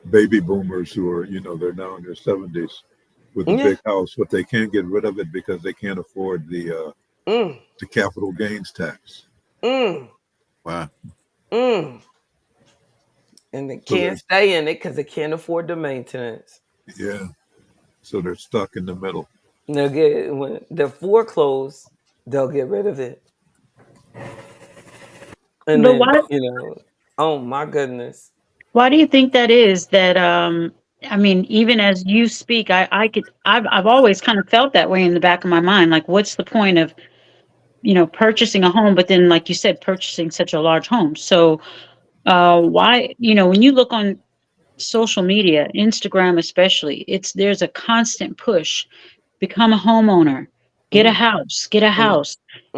baby boomers who are they're now in their 70s with a Yeah. big house, but they can't get rid of it because they can't afford Mm, the capital gains tax. mm, Wow. mm. And they So can't stay in it because they can't afford the maintenance. yeah, so they're stuck in the middle. When they're foreclosed, they'll get rid of it. And But then, why oh my goodness. why do you think that is that I mean, even as you speak, I've always kind of felt that way in the back of my mind. Like, what's the point of, purchasing a home, but then, like you said, purchasing such a large home? So why, when you look on social media, Instagram especially, there's a constant push. Become a homeowner, get a Mm, house, get a mm, house,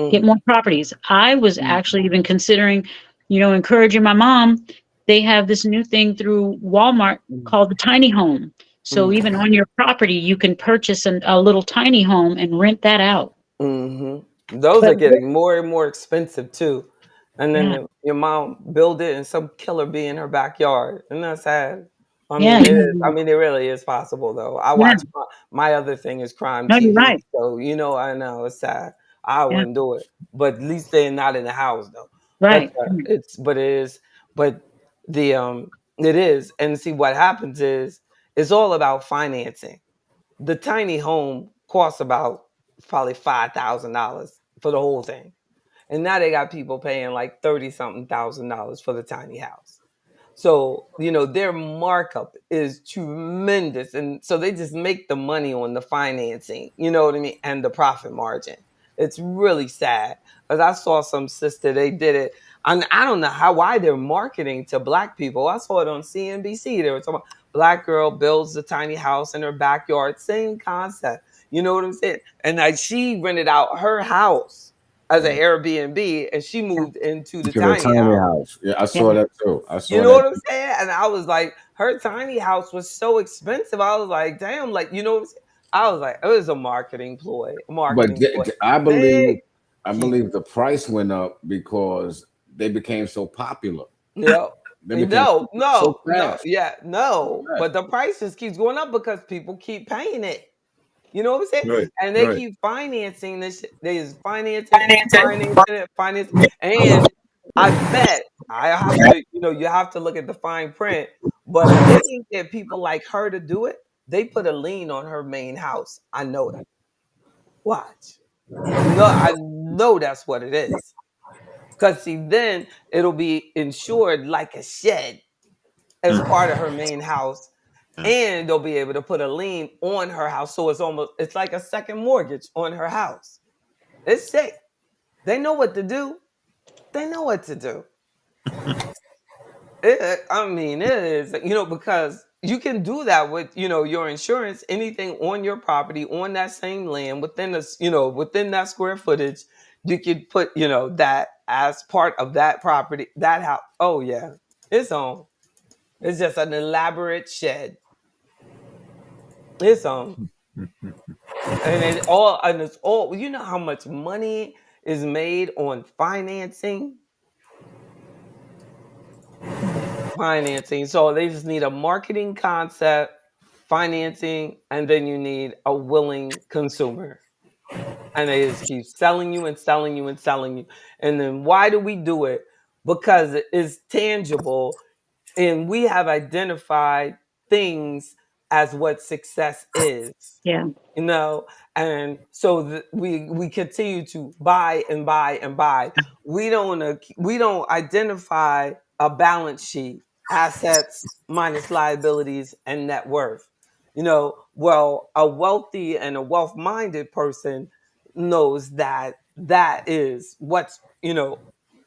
get mm, more properties. I was mm, actually even considering, encouraging my mom. They have this new thing through Walmart mm, called the tiny home. So mm. even on your property, you can purchase a little tiny home and rent that out. Hmm. Those But are getting more and more expensive too. And then yeah, your mom build it and some killer be in her backyard. Isn't that sad? I yeah, mean, it is. I mean, it really is possible though. I yeah. watch my other thing is crime No, you're TV. right. So, I know it's sad. I Yeah, wouldn't do it. But at least they're not in the house though. But right. but it is, but it is. And see what happens is it's all about financing. The tiny home costs about probably $5,000 for the whole thing. And now they got people paying like 30 something $1,000 for the tiny house. So, their markup is tremendous. And so they just make the money on the financing, you know what I mean? And the profit margin. It's really sad. Because I saw some sister, they did it. And I don't know why they're marketing to Black people. I saw it on CNBC. They were talking about Black girl builds a tiny house in her backyard. Same concept. You know what I'm saying? And she rented out her house as an Airbnb, and she moved into the To the tiny tiny house. house. Yeah, I Yeah. saw that too. I You saw know that. what I'm saying? And I was like, her tiny house was so expensive. I was like, damn, like, you know what I'm saying? I was like, it was a marketing ploy, But I They keep, believe the price went up because they became so popular. yep. They became No, so no, no, fast. yeah, So no. fast. But the price just keeps going up because people keep paying it. You know what I'm saying? Right. And they Right. keep financing this. They is financing it, financing it, financing. And I bet I have to, you have to look at the fine print. But if they can get people like her to do it, they put a lien on her main house. I know it. Watch. No, I know that's what it is. Because see, then it'll be insured like a shed as Mm. part of her main house, Yeah. and they'll be able to put a lien on her house, so it's like a second mortgage on her house. It's sick. They know what to do. They know what to do. I mean, it is, because you can do that with, your insurance. Anything on your property, on that same land, within that square footage, you could put, that as part of that property, that house. Oh yeah, it's on. It's just an elaborate shed. It's on. And it's all, you know how much money is made on financing. So they just need a marketing concept, financing, and then you need a willing consumer. And they just keep selling you and selling you and selling you. And then why do we do it? Because it is tangible, and we have identified things as what success is. Yeah. you know and so we continue to buy and buy and buy. We don't identify a balance sheet, assets minus liabilities and net worth. Well, a wealthy and a wealth-minded person knows that that is what's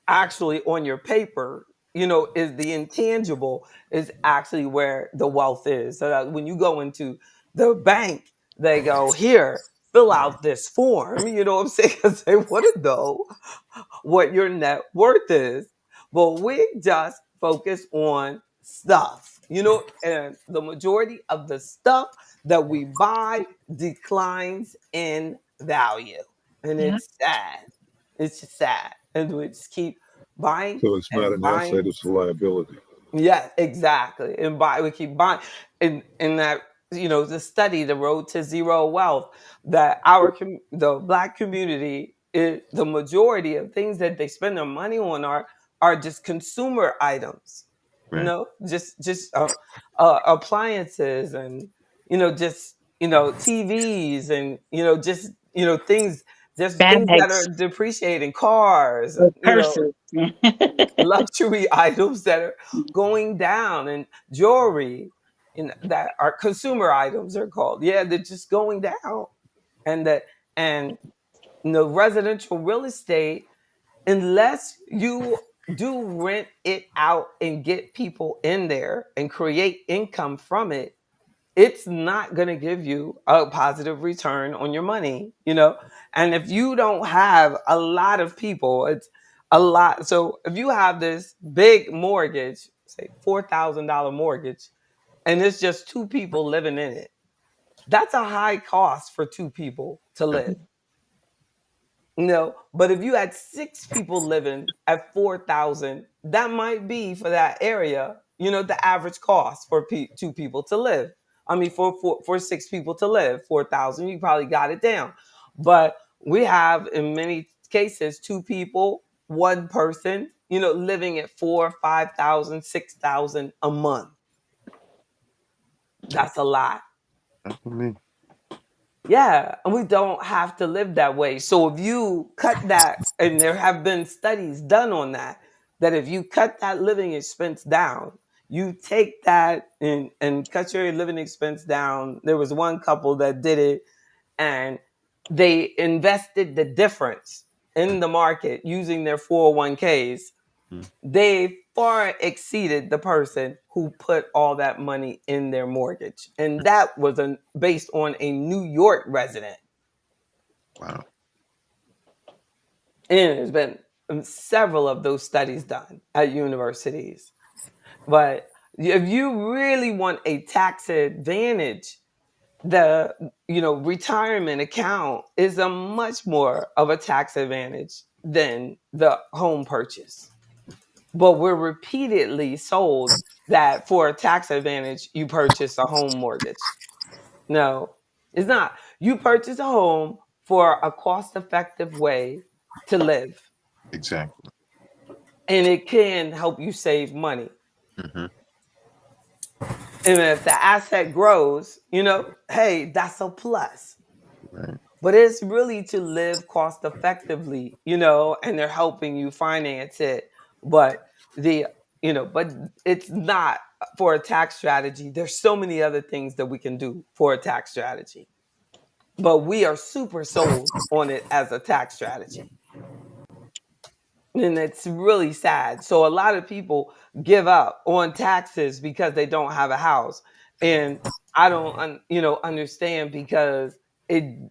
actually on your paper. Is the intangible, is actually where the wealth is. So that when you go into the bank, they go, here, fill out this form. You know what I'm saying? Because they want to know what your net worth is. But we just focus on stuff, and the majority of the stuff that we buy declines in value. And Yeah. it's sad. It's just sad. And we just keep buying So it's not and an buying. asset; it's a liability. Yeah, exactly. And we keep buying. In that, the study, The Road to Zero Wealth, that the black community, the majority of things that they spend their money on are just consumer items. Right. Just appliances, and just TVs, and just things that are Bags depreciating, cars, or purses. Yeah. luxury items that are going down, and jewelry, that are consumer items are called. Yeah, they're just going down. And that and residential real estate, unless you do rent it out and get people in there and create income from it, it's not going to give you a positive return on your money. And if you don't have a lot of people, it's a lot. So if you have this big mortgage, say $4,000 mortgage, and it's just two people living in it, that's a high cost for two people to Yeah. live. No, but if you had six people living at 4,000, that might be for that area, the average cost for two people to live. I mean, for six people to live, 4,000, you probably got it down. But we have, in many cases, two people, one person, living at 4, 5,000, 6,000 a month. That's a lot. That's for me. Yeah, and we don't have to live that way. So if you cut that, and there have been studies done on that, that if you cut that living expense down, you take that and cut your living expense down. There was one couple that did it, and they invested the difference in the market using their 401ks. Mm. They far exceeded the person who put all that money in their mortgage. And that was based on a New York resident. Wow. And there's been several of those studies done at universities. But if you really want a tax advantage, the retirement account is a much more of a tax advantage than the home purchase. But we're repeatedly sold that for a tax advantage you purchase a home mortgage. No, it's not. You purchase a home for a cost effective way to live, Exactly. and it can help you save money. Mm-hmm. And if the asset grows, hey, that's a plus. Right. But it's really to live cost effectively, and they're helping you finance it. But but it's not for a tax strategy. There's so many other things that we can do for a tax strategy. But we are super sold on it as a tax strategy. And it's really sad. So a lot of people give up on taxes because they don't have a house. And I don't understand, because it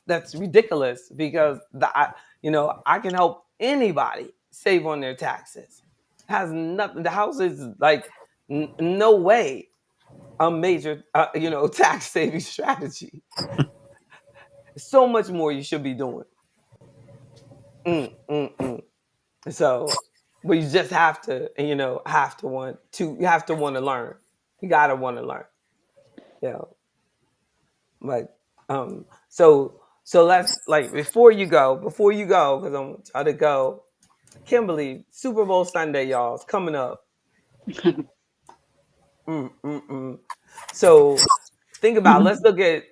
that's ridiculous, because I can help anybody save on their taxes. Has nothing. The house is like no way a major tax saving strategy. So much more you should be doing. Mm, mm, mm. So, but you just have to, you have to want to learn. You gotta want to learn. You know, but so let's, like, before you go, because I'm trying to go. Kimberly, Super Bowl Sunday, y'all, it's coming up. Mm, mm, mm. So think about, let's look at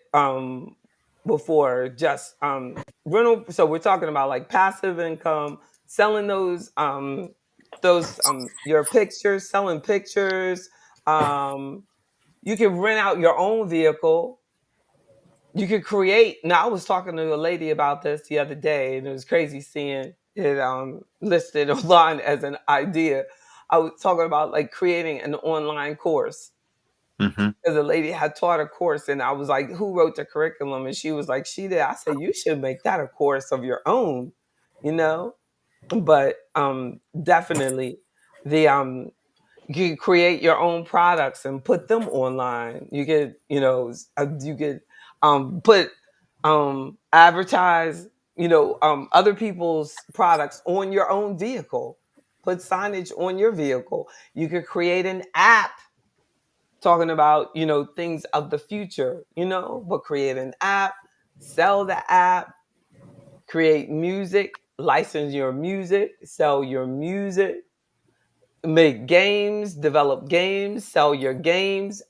before just rental. So we're talking about like passive income, selling those your pictures, selling pictures. Um you can rent out your own vehicle. You could create. Now, I was talking to a lady about this the other day, and it was crazy seeing it listed online as an idea. I was talking about like creating an online course, Mm-hmm. because a lady had taught a course, and I was like, "Who wrote the curriculum?" And she was like, "She did." I said, "You should make that a course of your own," you know. But definitely, the you could create your own products and put them online. You could, you could put advertise, other people's products on your own vehicle. Put signage on your vehicle. You could create an app talking about, things of the future, but create an app, sell the app, create music, license your music, sell your music, make games, develop games, sell your games.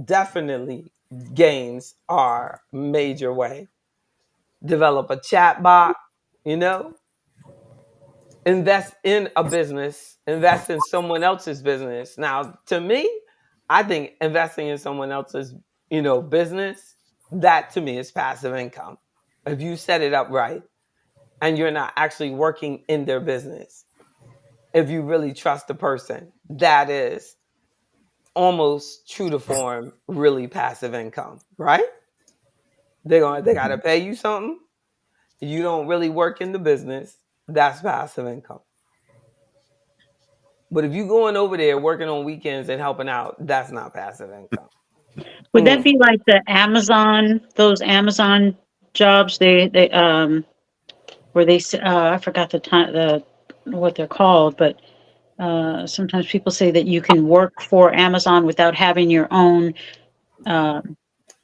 Definitely, games are major way. Develop a chat bot, you know, invest in a business, invest in someone else's business. Now, to me, I think investing in someone else's, business, that to me is passive income. If you set it up right and you're not actually working in their business, if you really trust the person, that is almost true to form, really passive income, right? They gotta pay you something. You don't really work in the business. That's passive income. But if you going over there working on weekends and helping out, that's not passive income. Would that Mm, be like the Amazon, those Amazon jobs? They where I forgot the time, what they're called, but sometimes people say that you can work for Amazon without having your own um,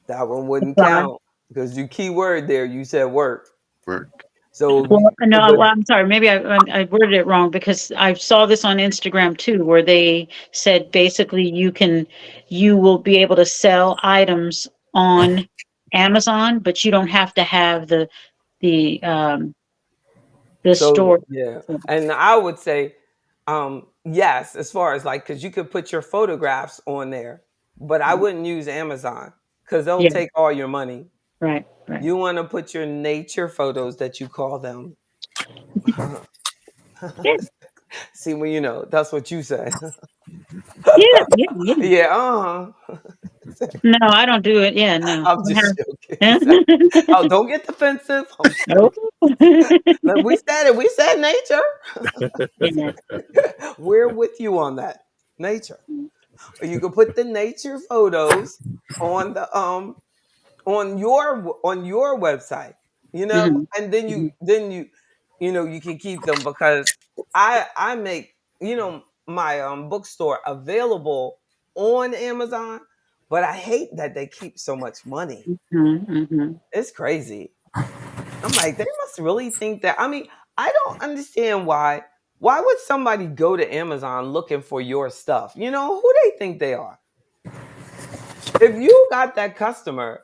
that one wouldn't supply. count, because you keyword there. You said work. Work. So, Well, no, but well, I'm sorry. Maybe I worded it wrong, because I saw this on Instagram too, where they said basically you will be able to sell items on Amazon, but you don't have to have the um, the so store. yeah, and I would say, yes, as far as like, because you could put your photographs on there, but I wouldn't use Amazon, because they'll Yeah, take all your money. right, right. You want to put your nature photos, that you call them. Yeah, See, well, that's what you say. yeah, yeah, yeah. Yeah, uh-huh. No, I don't do it. Yeah, no. I'm just joking. Exactly. Oh, don't get defensive. I'm Nope. joking. Look, we said it. We said nature. Yeah. We're with you on that. Nature. You can put the nature photos on the on your website, Mhm. and then Mhm. you can keep them because I make my bookstore available on Amazon, but I hate that they keep so much money. Mhm. Mhm. It's crazy. I'm like, they must really think that. I mean, I don't understand why. Why would somebody go to Amazon looking for your stuff? Who they think they are? If you got that customer,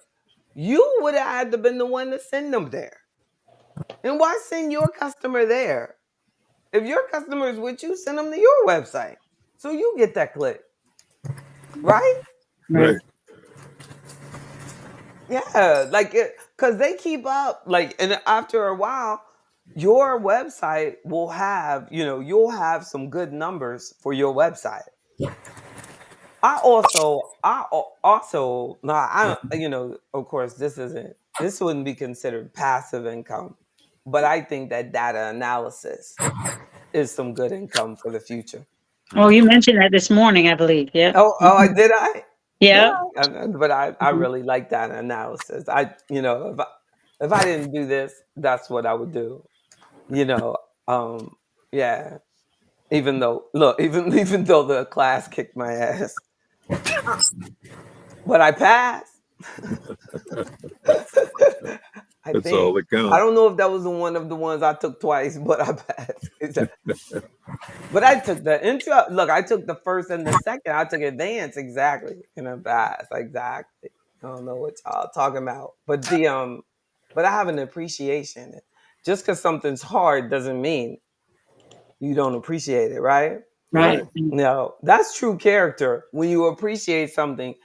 you would have had to been the one to send them there. And why send your customer there? If your customer is with you, send them to your website. So you get that click, right? Right. Right. Yeah, like because they keep up, like, and after a while, your website will have, you'll have some good numbers for your website. I also, no, I, of course, this wouldn't be considered passive income, but I think that data analysis is some good income for the future. Oh, Mm. you mentioned that this morning, I believe. Yep. Oh, did I? Did Yep. I? But I Mhm. really like data analysis. If I didn't do this, that's what I would do. You know, um, yeah. Even though, look, even though the class kicked my ass, but I passed. I That's all think. that I counts. don't know if that was one of the ones I took twice, but I passed. But I took the intro. Look, I took the first and the second. I took advanced exactly, and I passed exactly. I don't know what y'all talking about, but I have an appreciation. Just because something's hard doesn't mean you don't appreciate it, right? Right. Right. Mm. No, that's true character when you appreciate something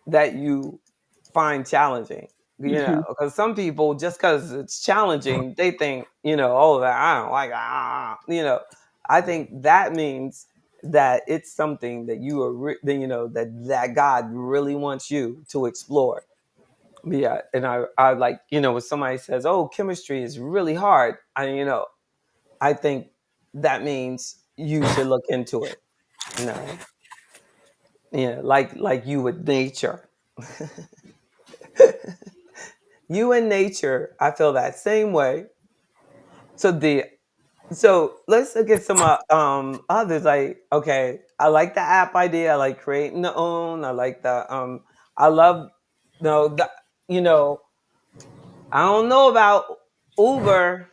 that you find challenging. Mhm. Because some people, just because it's challenging, they think, oh, that I don't like, I think that means that it's something that you are, that God really wants you to explore. Yeah, and I like, when somebody says, "Oh, chemistry is really hard," I think that means you should look into it. No, yeah, like you with nature. You and nature, I feel that same way. So let's look at some others. Like, okay, I like the app idea. I like creating the own. I like the I love no the you know I don't know about Uber.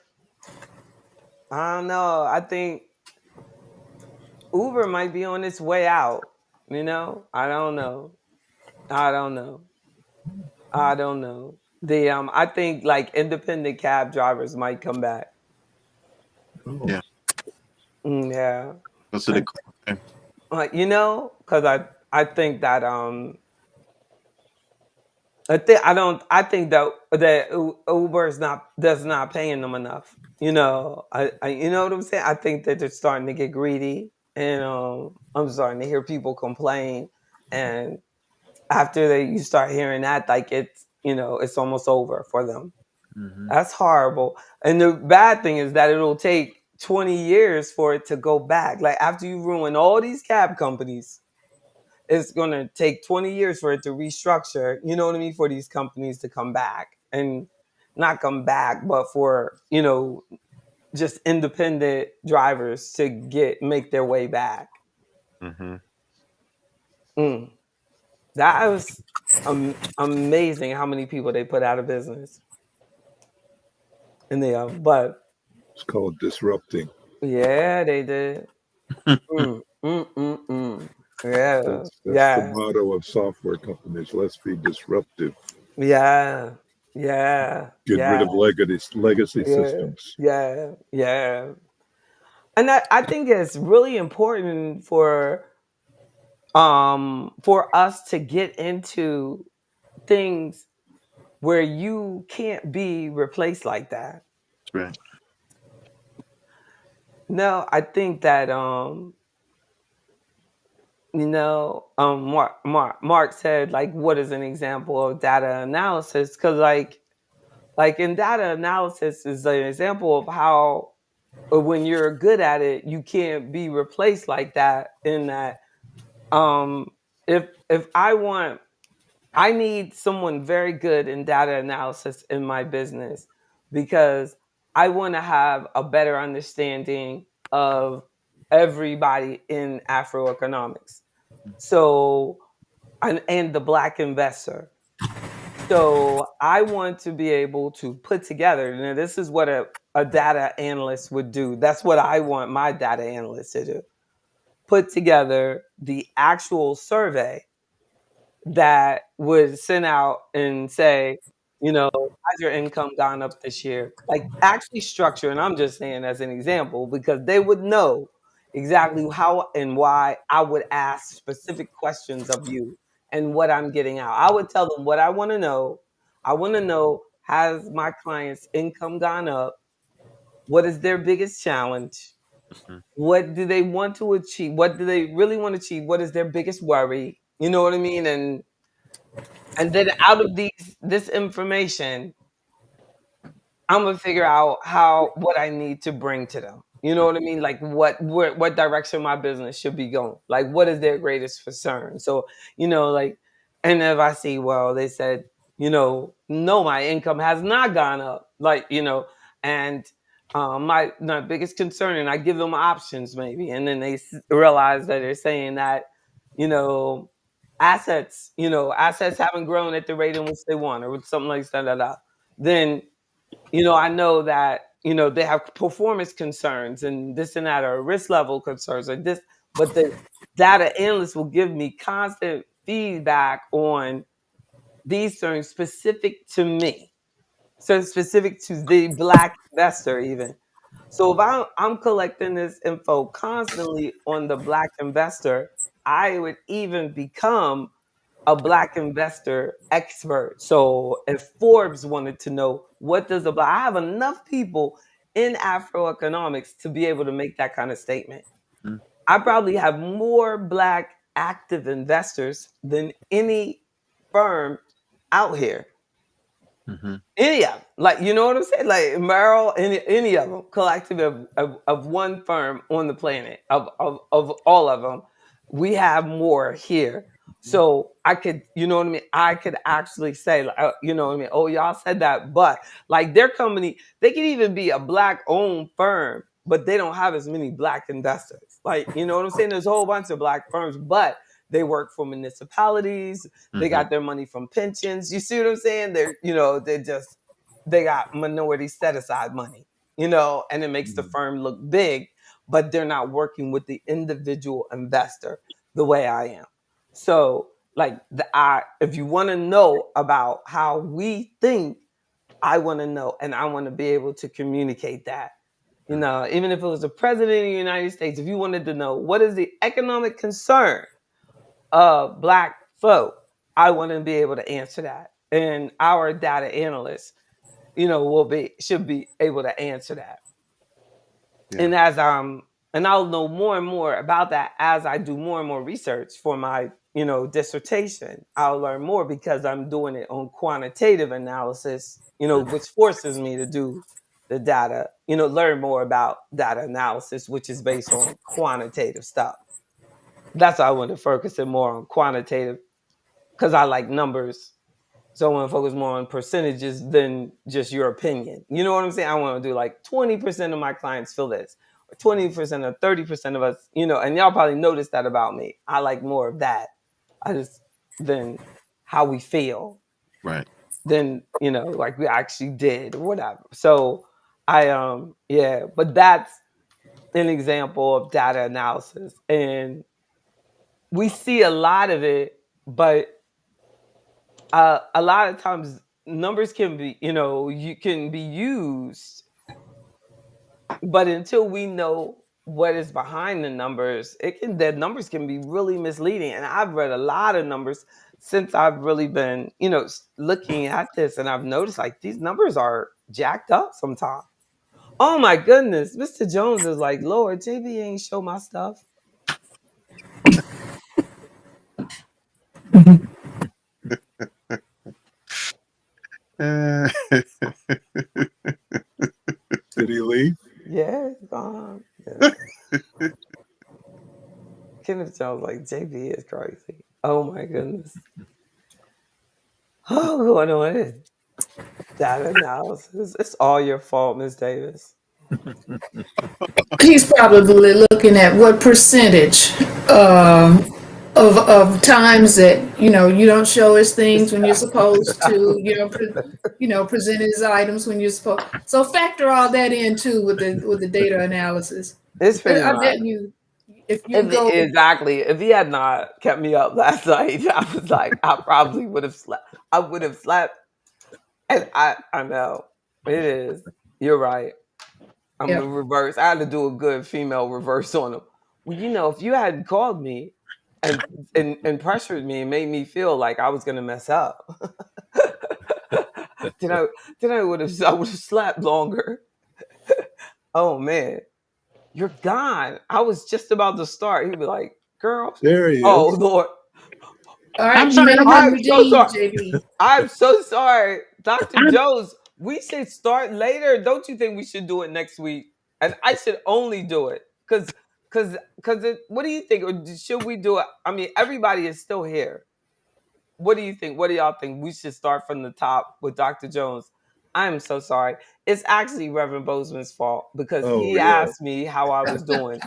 I don't know. I think Uber might be on its way out. I don't know. I don't know. I don't know. I think like independent cab drivers might come back. Oh, Yeah. Yeah. Those are the cool. Like, because I think that I think that Uber is not that's not paying them enough. You know what I'm saying? I think that they're starting to get greedy, and I'm starting to hear people complain, and after you start hearing that, like it's almost over for them. Hmm. That's horrible. And the bad thing is that it'll take 20 years for it to go back. Like after you ruin all these cab companies, it's going to take 20 years for it to restructure, you know what I mean, for these companies to come back and not come back, but for, just independent drivers to make their way back. Hmm. Mm. That was amazing how many people they put out of business. And but it's called disrupting. yeah, they did. Mm, mm, mm, mm. Yeah, That's the yeah, motto of software companies. Let's be disruptive. yeah, yeah, Get rid yeah, of legacy yeah, systems. yeah, yeah. And I think it's really important for us to get into things where you can't be replaced like that. That's right. No, I think that Mark said, like, what is an example of data analysis? Because like in data analysis is an example of how when you're good at it, you can't be replaced like that. In that, um, if I need someone very good in data analysis in my business because I want to have a better understanding of everybody in Afroeconomics. So, and the Black investor. So I want to be able to put together, now this is what a data analyst would do. That's what I want my data analyst to do. Put together the actual survey that would send out and say, has your income gone up this year? Like actually structure, and I'm just saying as an example, because they would know exactly how and why I would ask specific questions of you and what I'm getting out. I would tell them what I want to know. I want to know, has my client's income gone up? What is their biggest challenge? Mhm. What do they want to achieve? What do they really want to achieve? What is their biggest worry? You know what I mean? And then out of this information, I'm gonna figure out what I need to bring to them. You know what I mean? Like what direction my business should be going. Like what is their greatest concern? So, like, and if I see, well, they said, no, my income has not gone up. Like, and my biggest concern, and I give them options maybe, and then they realize that they're saying that, you know, assets haven't grown at the rate in which they want, or something like that. Then I know that, they have performance concerns and this and that, or risk level concerns or this, but the data analyst will give me constant feedback on these things specific to me. So specific to the Black investor even. So if I'm collecting this info constantly on the Black investor, I would even become a Black investor expert. So if Forbes wanted to know what does a Black, I have enough people in Afroeconomics to be able to make that kind of statement. Mhm. I probably have more Black active investors than any firm out here. Mhm. Any of them. Like, you know what I'm saying? Like Merrill, any of them, collective of one firm on the planet, of all of them, we have more here. So I could, you know what I mean? I could actually say, like, you know what I mean? Oh, y'all said that, but like their company, they could even be a Black owned firm, but they don't have as many Black investors. Like, you know what I'm saying? There's a whole bunch of Black firms, but they work for municipalities. They Mhm. got their money from pensions. You see what I'm saying? They got minority set aside money, and it makes the firm look big, but they're not working with the individual investor the way I am. So, like if you want to know about how we think, I want to know, and I want to be able to communicate that. Even if it was the president of the United States, if you wanted to know what is the economic concern Black folk, I want to be able to answer that. And our data analysts, should be able to answer that. Yeah. And and I'll know more and more about that as I do more and more research for my, dissertation. I'll learn more because I'm doing it on quantitative analysis, which forces me to do the data, learn more about data analysis, which is based on quantitative stuff. That's why I want to focus it more on quantitative because I like numbers. So I want to focus more on percentages than just your opinion. You know what I'm saying? I want to do like 20% of my clients feel this, or 20% or 30% of us, and y'all probably noticed that about me. I like more of that. I just than how we feel, Right. than, like we actually did or whatever. So yeah, but that's an example of data analysis. And we see a lot of it, but a lot of times numbers can be, you can be used, but until we know what is behind the numbers, the numbers can be really misleading. And I've read a lot of numbers since I've really been, looking at this, and I've noticed like these numbers are jacked up sometimes. Oh my goodness, Mr. Jones is like, Lord, JB ain't show my stuff. Did he leave? Yeah, it's gone. Yeah. Kenneth Jones like JB is crazy. Oh my goodness. Oh, going on is data analysis. It's all your fault, Miss Davis. He's probably looking at what percentage of times that you don't show his things when you're supposed to. Present his items when you're supposed. So factor all that in too with the data analysis. It's pretty I much. bet you, if you If go, exactly, if he had not kept me up last night, I was like, I probably would have slept. I would have slept, and I know it is. You're right. I'm yeah, a reverse. I had to do a good female reverse on him. Well, if you hadn't called me and pressured me and made me feel like I was gonna mess up, then I would have slept longer. Oh man, you're gone. I was just about to start. He'd be like, "Girl, There he oh is. Lord, all right, I'm you sorry. may have been I'm so redeemed, sorry. JB. I'm so sorry, Dr. I'm, Jones. We should start later. Don't you think we should do it next week? And I should only do it because what do you think? Or should we do it? I mean, everybody is still here. What do you think? What do y'all think? We should start from the top with Dr. Jones. I am so sorry. It's actually Reverend Bozeman's fault because Oh he yeah. asked me how I was doing,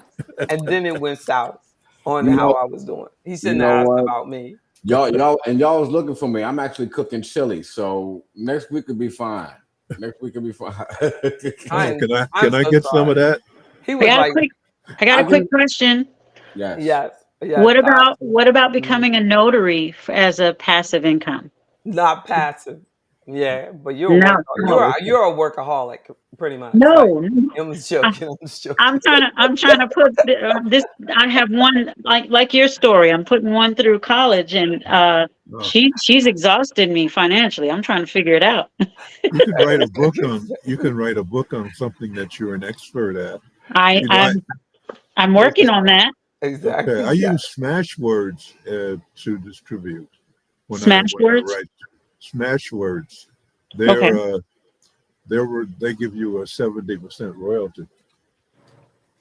and then it went south on You how know, I was doing. He you shouldn't know have asked what? about me. Y'all was looking for me. I'm actually cooking chili, so next week could be fine. Next week could be fine. Oh, can I I'm so get some sorry. of that? He I was got a like, quick. I got I a quick can, question. yes. yes, yes, What about mm, becoming a notary as a passive income? not passive. Yeah, but you're a No, work. no, You're a workaholic, pretty much. Like no. I'm just joking. I'm just I'm joking. trying to put this. I have one like your story. I'm putting one through college, and Oh, she's exhausted me financially. I'm trying to figure it out. you can write a book on something that you're an expert at. I You know, I'm okay, working on that. okay. Exactly. I Yeah. use Smashwords to distribute Smash when I words. write Smashwords. Okay. They give you a 70% royalty.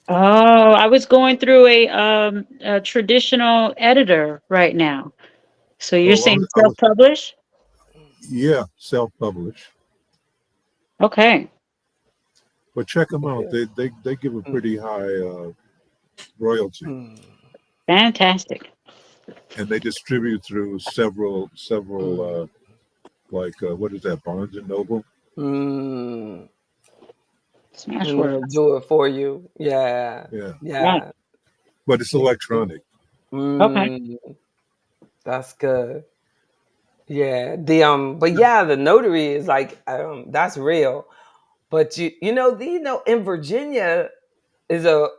Oh, I was going through a traditional editor right now. So you're Oh, saying I was self-publish? yeah, self-publish. Okay. But check them out. Yeah. They give a Mm, pretty high royalty, mm, Fantastic. and they distribute through several mm, like what is that, Barnes and Noble? mm. Smash And they'll words. do it for you. Yeah. Yeah, Right. Yeah. but it's electronic. Okay. Mm, that's good. Yeah. But yeah, the notary is like that's real. But in Virginia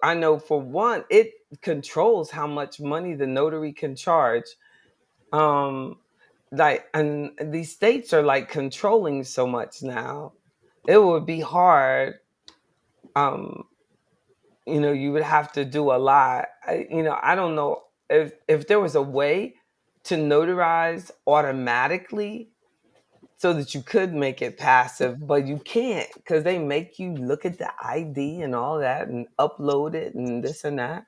I know for one, it controls how much money the notary can charge. Um and these states are like controlling so much now. It would be hard. Um, you would have to do a lot. I don't know if there was a way to notarize automatically so that you could make it passive, but you can't because they make you look at the ID and all that and upload it and this and that.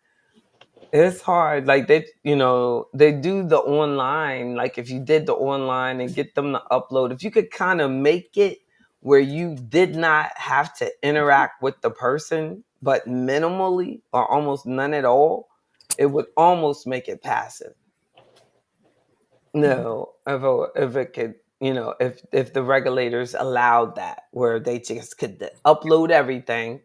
It's hard. Like they do the online. Like if you did the online and get them to upload, if you could kind of make it where you did not have to interact with the person, but minimally or almost none at all, it would almost make it passive. No, if it could, if the regulators allowed that, where they just could upload everything.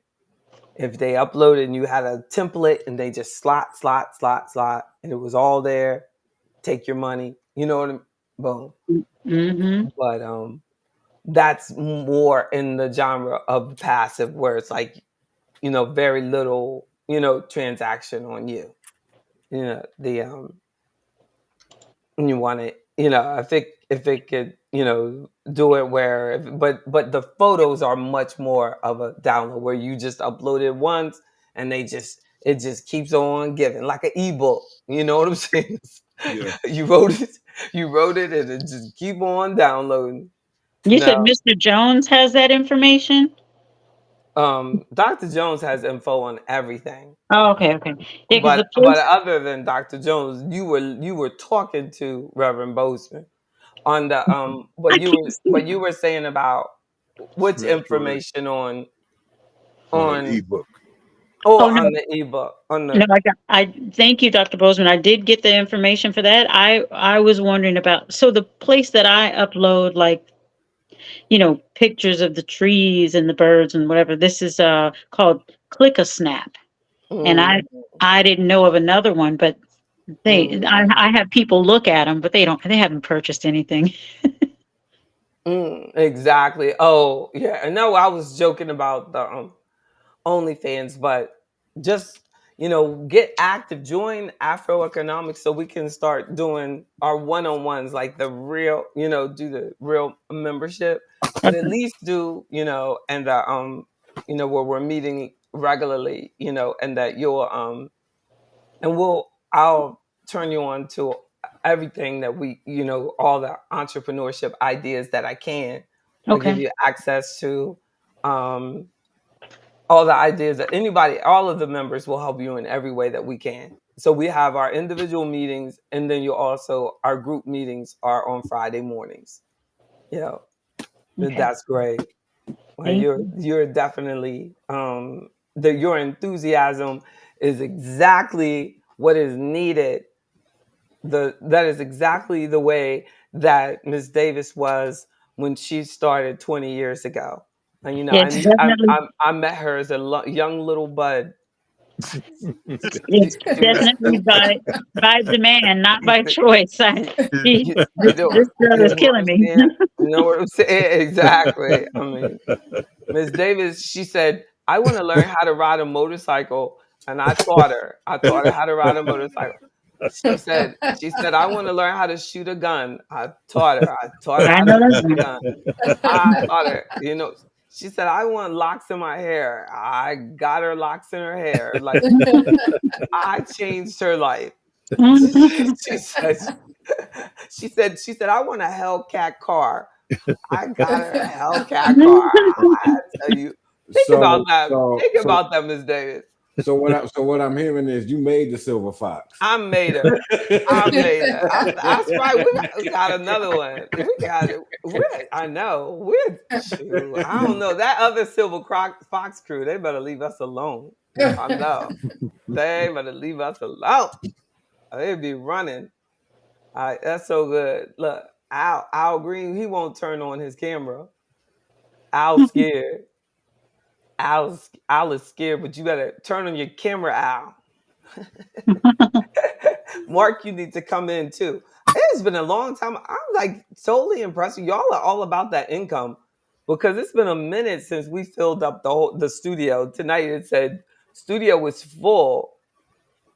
If they uploaded and you had a template and they just slot, and it was all there, take your money. You know what I mean? Boom. Mm-hmm. But that's more in the genre of passive where it's like, very little, transaction on you. The you want it, if it could, do it where but the photos are much more of a download where you just upload it once and it just keeps on giving like an ebook. You know what I'm saying? Yeah. You wrote it. You wrote it, and it just keep on downloading. You said No, Mr. Jones has that information? Dr. Jones has info on everything. Oh, okay, okay. Yeah, because the But place other than Dr. Jones, you were talking to Reverend Bozeman on the I can't see. what you were saying about which Spiritual information on an on ebook. Oh no, on the ebook on no, the I thank you, Dr. Bozeman. I did get the information for that. I was wondering about so the place that I upload like pictures of the trees and the birds and whatever. This is called Click a Snap, and I mm, I didn't know of another one, but I mm, have people look at them, but they haven't purchased anything. exactly. Oh yeah, and no, I was joking about the OnlyFans, but just get active, join AfroEconomics so we can start doing our one-on-ones, like the real, do the real membership, but at Okay. least do, and the where we're meeting regularly, and that you'll and I'll turn you on to everything that we, all the entrepreneurship ideas that I can. I'll give Okay. you access to um all the ideas that all of the members will help you in every way that we can. So we have our individual meetings, and then our group meetings are on Friday mornings. Yeah, Okay. that's great. Like Thank you're definitely your enthusiasm is exactly what is needed. That is exactly the way that Miss Davis was when she started 20 years ago. And It's definitely I met her as a young little bud. it's She was definitely by demand, not by choice. This girl you is know what killing I'm me. saying? You know what I'm saying? Exactly. I mean, Miss Davis, she said, I want to learn how to ride a motorcycle. And I taught her. I taught her how to ride a motorcycle. She said, I want to learn how to shoot a gun. I taught her. I taught her I how to know that's shoot a right. gun. I taught her, she said, I want locks in my hair. I got her locks in her hair. Like I changed her life. she said, she said, I want a Hellcat car. I got her a Hellcat car. I tell you, think about So that. so Think so about that, Miss Davis. so what I'm hearing is you made the silver fox. I made her. I made her. I spy. We got another one. We got it. I know. Shoot, I don't know. That other Fox crew, they better leave us alone. I know. They better leave us alone. They'd be running. That's so good. Look, Al Green, he won't turn on his camera. Al's scared. Al is scared, but you better turn on your camera, Al. Mark, you need to come in too. It's been a long time. I'm like totally impressed. Y'all are all about that income because it's been a minute since we filled up the studio. Tonight it said studio was full.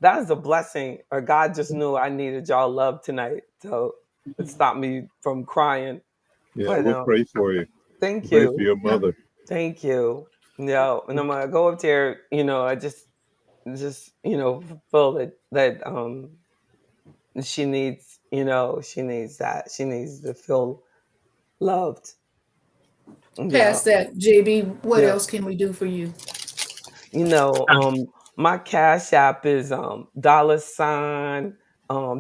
That is a blessing. Or God just knew I needed y'all love tonight. So it stopped me from crying. Yeah, But we'll pray for you. thank Pray for you. your mother. Thank you. No, and I'm gonna go up there, I just feel that she needs that. She needs to feel loved. Yeah. Past that, JB, what Yeah. else can we do for you? You know, my cash app is $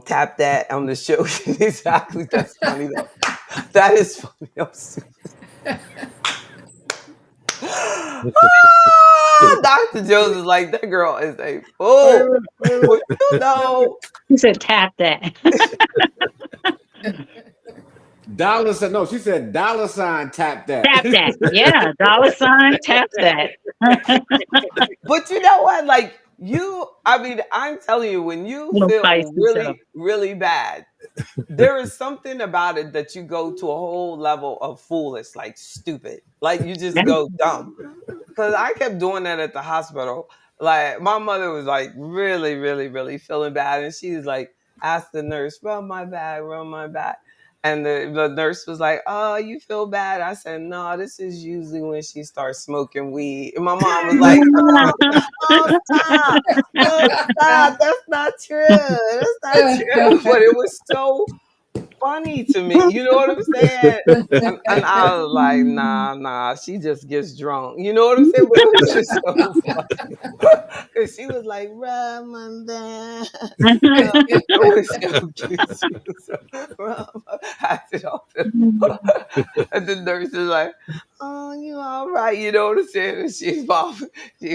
tap that on the show. Exactly. That's funny though. That is funny. Dr. Jones is like, that girl is a Wait a fool. minute, wait a Well, minute. you know. He said tap that. Dollar sign. No, she said dollar sign tap that. Tap that. Yeah, $ tap that. But you know what? Like I mean, I'm telling you, when you Little feel feisty self. really, really bad, there is something about it that you go to a whole level of foolish, like stupid. Like you just Yeah. go dumb. Because I kept doing that at the hospital. Like my mother was like really, really, really feeling bad. And she's like, asked the nurse, rub my back, rub my back. And the nurse was like, "Oh, you feel bad?" I said, "No, this is usually when she starts smoking weed." And my mom was like, "Oh, oh, stop. Oh, stop. That's not true. That's not true." But it was so funny to me. You know what I'm saying? And I was like, nah, she just gets drunk. You know what I'm saying? But it was just so funny. Because she was like, Ramadan. It was so cute. She was acted all pitiful. And the nurse is like, "Oh, you all right?" You know what I'm saying? And she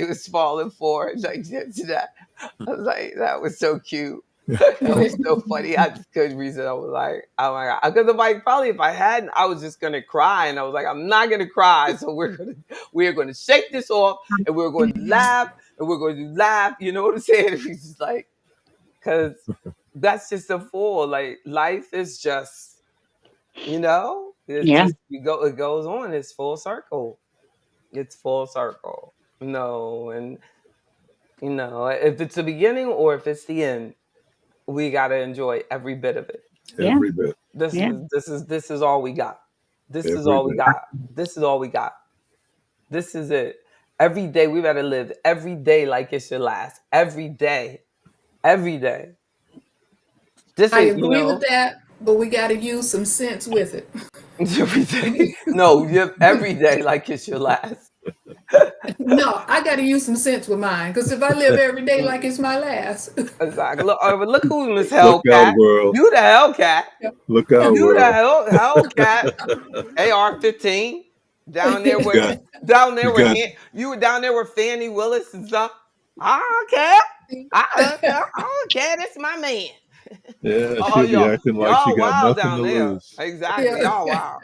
was falling for it. Like that. I was like, that was so cute. It was so funny. I just couldn't reason. I was like, oh my god. Because probably if I hadn't, I was just gonna cry. And I was like, I'm not gonna cry. So we're gonna shake this off and we're going to laugh and we're going to laugh. You know what I'm saying? It's just like, because that's just a fool. Like life is just, it's Yeah. just it goes on. It's full circle. It's full circle. No, and if it's the beginning or if it's the end, we gotta enjoy every bit of it. Yeah. Every bit. This Yeah. is all we got. This is Every all we bit. got. This is all we got. This is it. Every day we better live every day like it's your last. Every day. Every day. This I is, agree with that, but we got to use some sense with it. every day. No, every day like it's your last. No, I got to use some sense with mine, because if I live every day like it's my last. Exactly. Look who's Miss Look out, Hellcat. world. You the Hellcat. Look out, You the world. Hellcat. AR-15 down there with got- you got- you were down there with Fannie Willis and stuff. I don't care. I don't care. That's my man. Yeah, Oh, she'll be acting like she y'all got wild nothing down to there. lose. Exactly. Yeah. Y'all wild.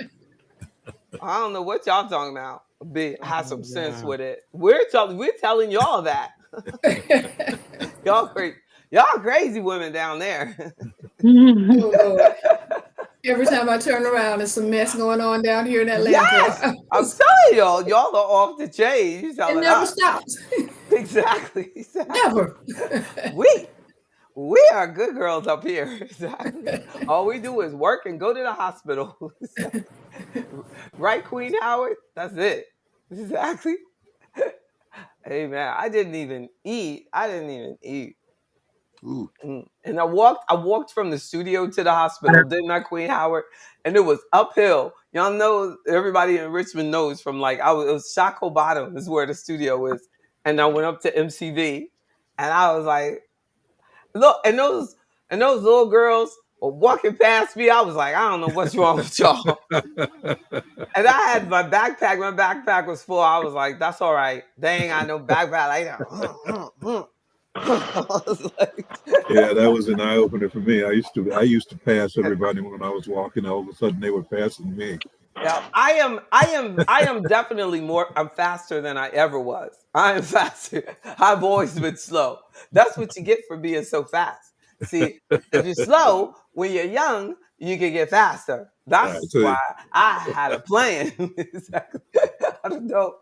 I don't know what y'all talking about. Have some sense with it. We're telling y'all that. Y'all crazy. Y'all crazy women down there. Oh, Lord. Every time I turn around, there's some mess going on down here in Atlanta. Yes, I'm telling y'all are off the chain. You It telling never us. stops. Exactly. Never. We are good girls up here. Exactly. All we do is work and go to the hospital. Right, Queen Howard? That's it. Exactly. Hey man, I didn't even eat. Ooh. And I walked from the studio to the hospital, didn't I, Queen Howard? And it was uphill. Y'all know, everybody in Richmond knows from it was Shockoe Bottom is where the studio is. And I went up to MCV and I was like, look, and those little girls were walking past me. I was like, I don't know what's wrong with y'all. And I had my backpack. My backpack was full. I was like, that's all right. They ain't got no backpack like that. I was like, Yeah, that was an eye opener for me. I used to pass everybody when I was walking. All of a sudden, they were passing me. yeah, I am definitely I'm faster than I ever was. I am faster. I've always been slow. That's what you get for being so fast. See, if you're slow when you're young, you can get faster. That's So- why I had a plan. Exactly. I don't know.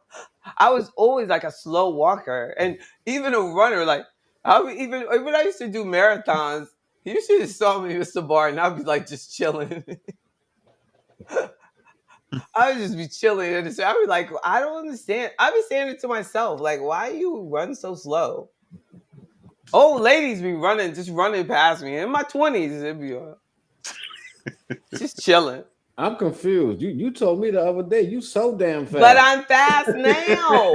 I was always like a slow walker and even a runner. Like even when I used to do marathons, you should have saw me, Mr. Bar, and I'd be like just chilling. I would just be chilling and I'd be like, I don't understand. I'd be saying it to myself, like, why you run so slow? Old ladies be just running past me. In my 20s, it'd be just chilling. I'm confused. You told me the other day you so damn fast. But I'm fast now.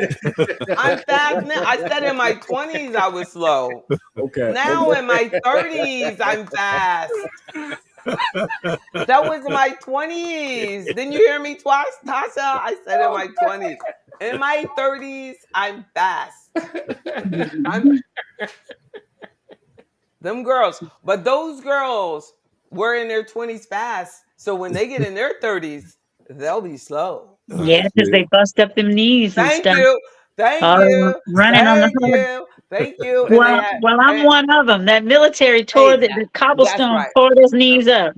I'm fast now. I said in my 20s I was slow. Okay. Now in my 30s I'm fast. That was in my 20s. Didn't you hear me twice, Tasha? I said in my 20s. In my 30s, I'm fast. Them girls. But those girls were in their 20s fast. So when they get in their 30s, they'll be slow. Yeah, because they bust up them knees and Thank stuff. you. Thank you. Running on the Thank hood. you. Thank you. And Well, I'm one of them. That military tore the cobblestone, right. tore those knees up.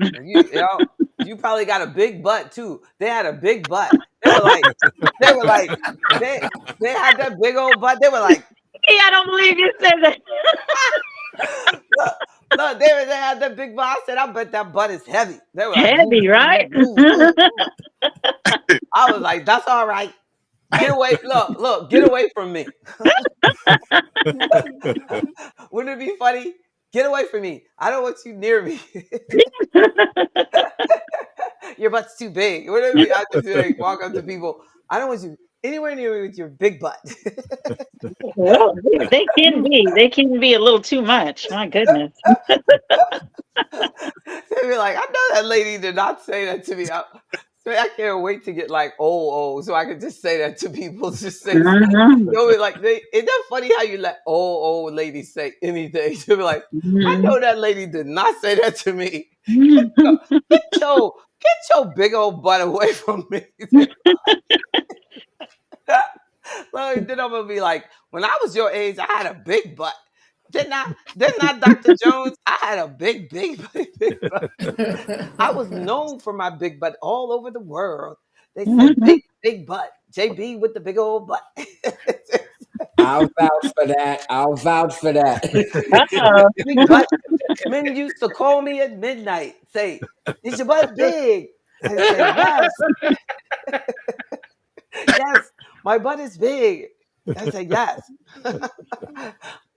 You probably got a big butt too. They had a big butt. They were like, they had that big old butt. They were like, Yeah, I don't believe you said that. Look, they had that big butt. I said, I bet that butt is heavy. They were like, Heavy, right? I was like, that's all right. Get away. Look, get away from me. Wouldn't it be funny? Get away from me. I don't want you near me. Your butt's too big. Wouldn't it be? I just like walk up to people. I don't want you anywhere near me with your big butt. Well, they can be a little too much. My goodness. They'd be like, I know that lady did not say that to me. I can't wait to get like old, so I can just say that to people. Just say, Mhm. they'll be like, isn't that funny how you let old ladies say anything? They'll be like, I Mhm. know that lady did not say that to me. Mhm. Get your big old butt away from me. Then I'm gonna be like, when I was your age, I had a big butt. Didn't I, Dr. Jones? I had a big butt. I was known for my big butt all over the world. They said big butt. JB with the big old butt. I'll vouch for that. Uh-oh. Big butt. Men used to call me at midnight, say, is your butt big? I say, yes. Yes, my butt is big. I say, yes.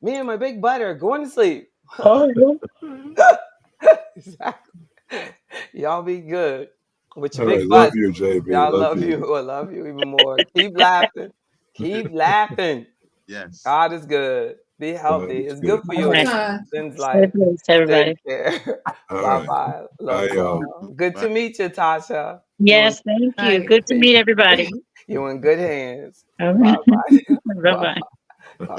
Me and my big butt are going to sleep. Oh, Exactly. Y'all be good with your All right, big love butt. you, JB. Y'all love you. I love you even more. Keep laughing. Keep laughing. Yes. God is good. Be healthy. It's It's good. good for All you the in time. Lynn's life. thanks, everybody. Take care. All Bye right. bye. Love Bye, you. y'all. Good to meet you, Tasha. Yes, thank you. Right. Good to meet everybody. You in good hands. Bye Bye bye. bye. Bye bye.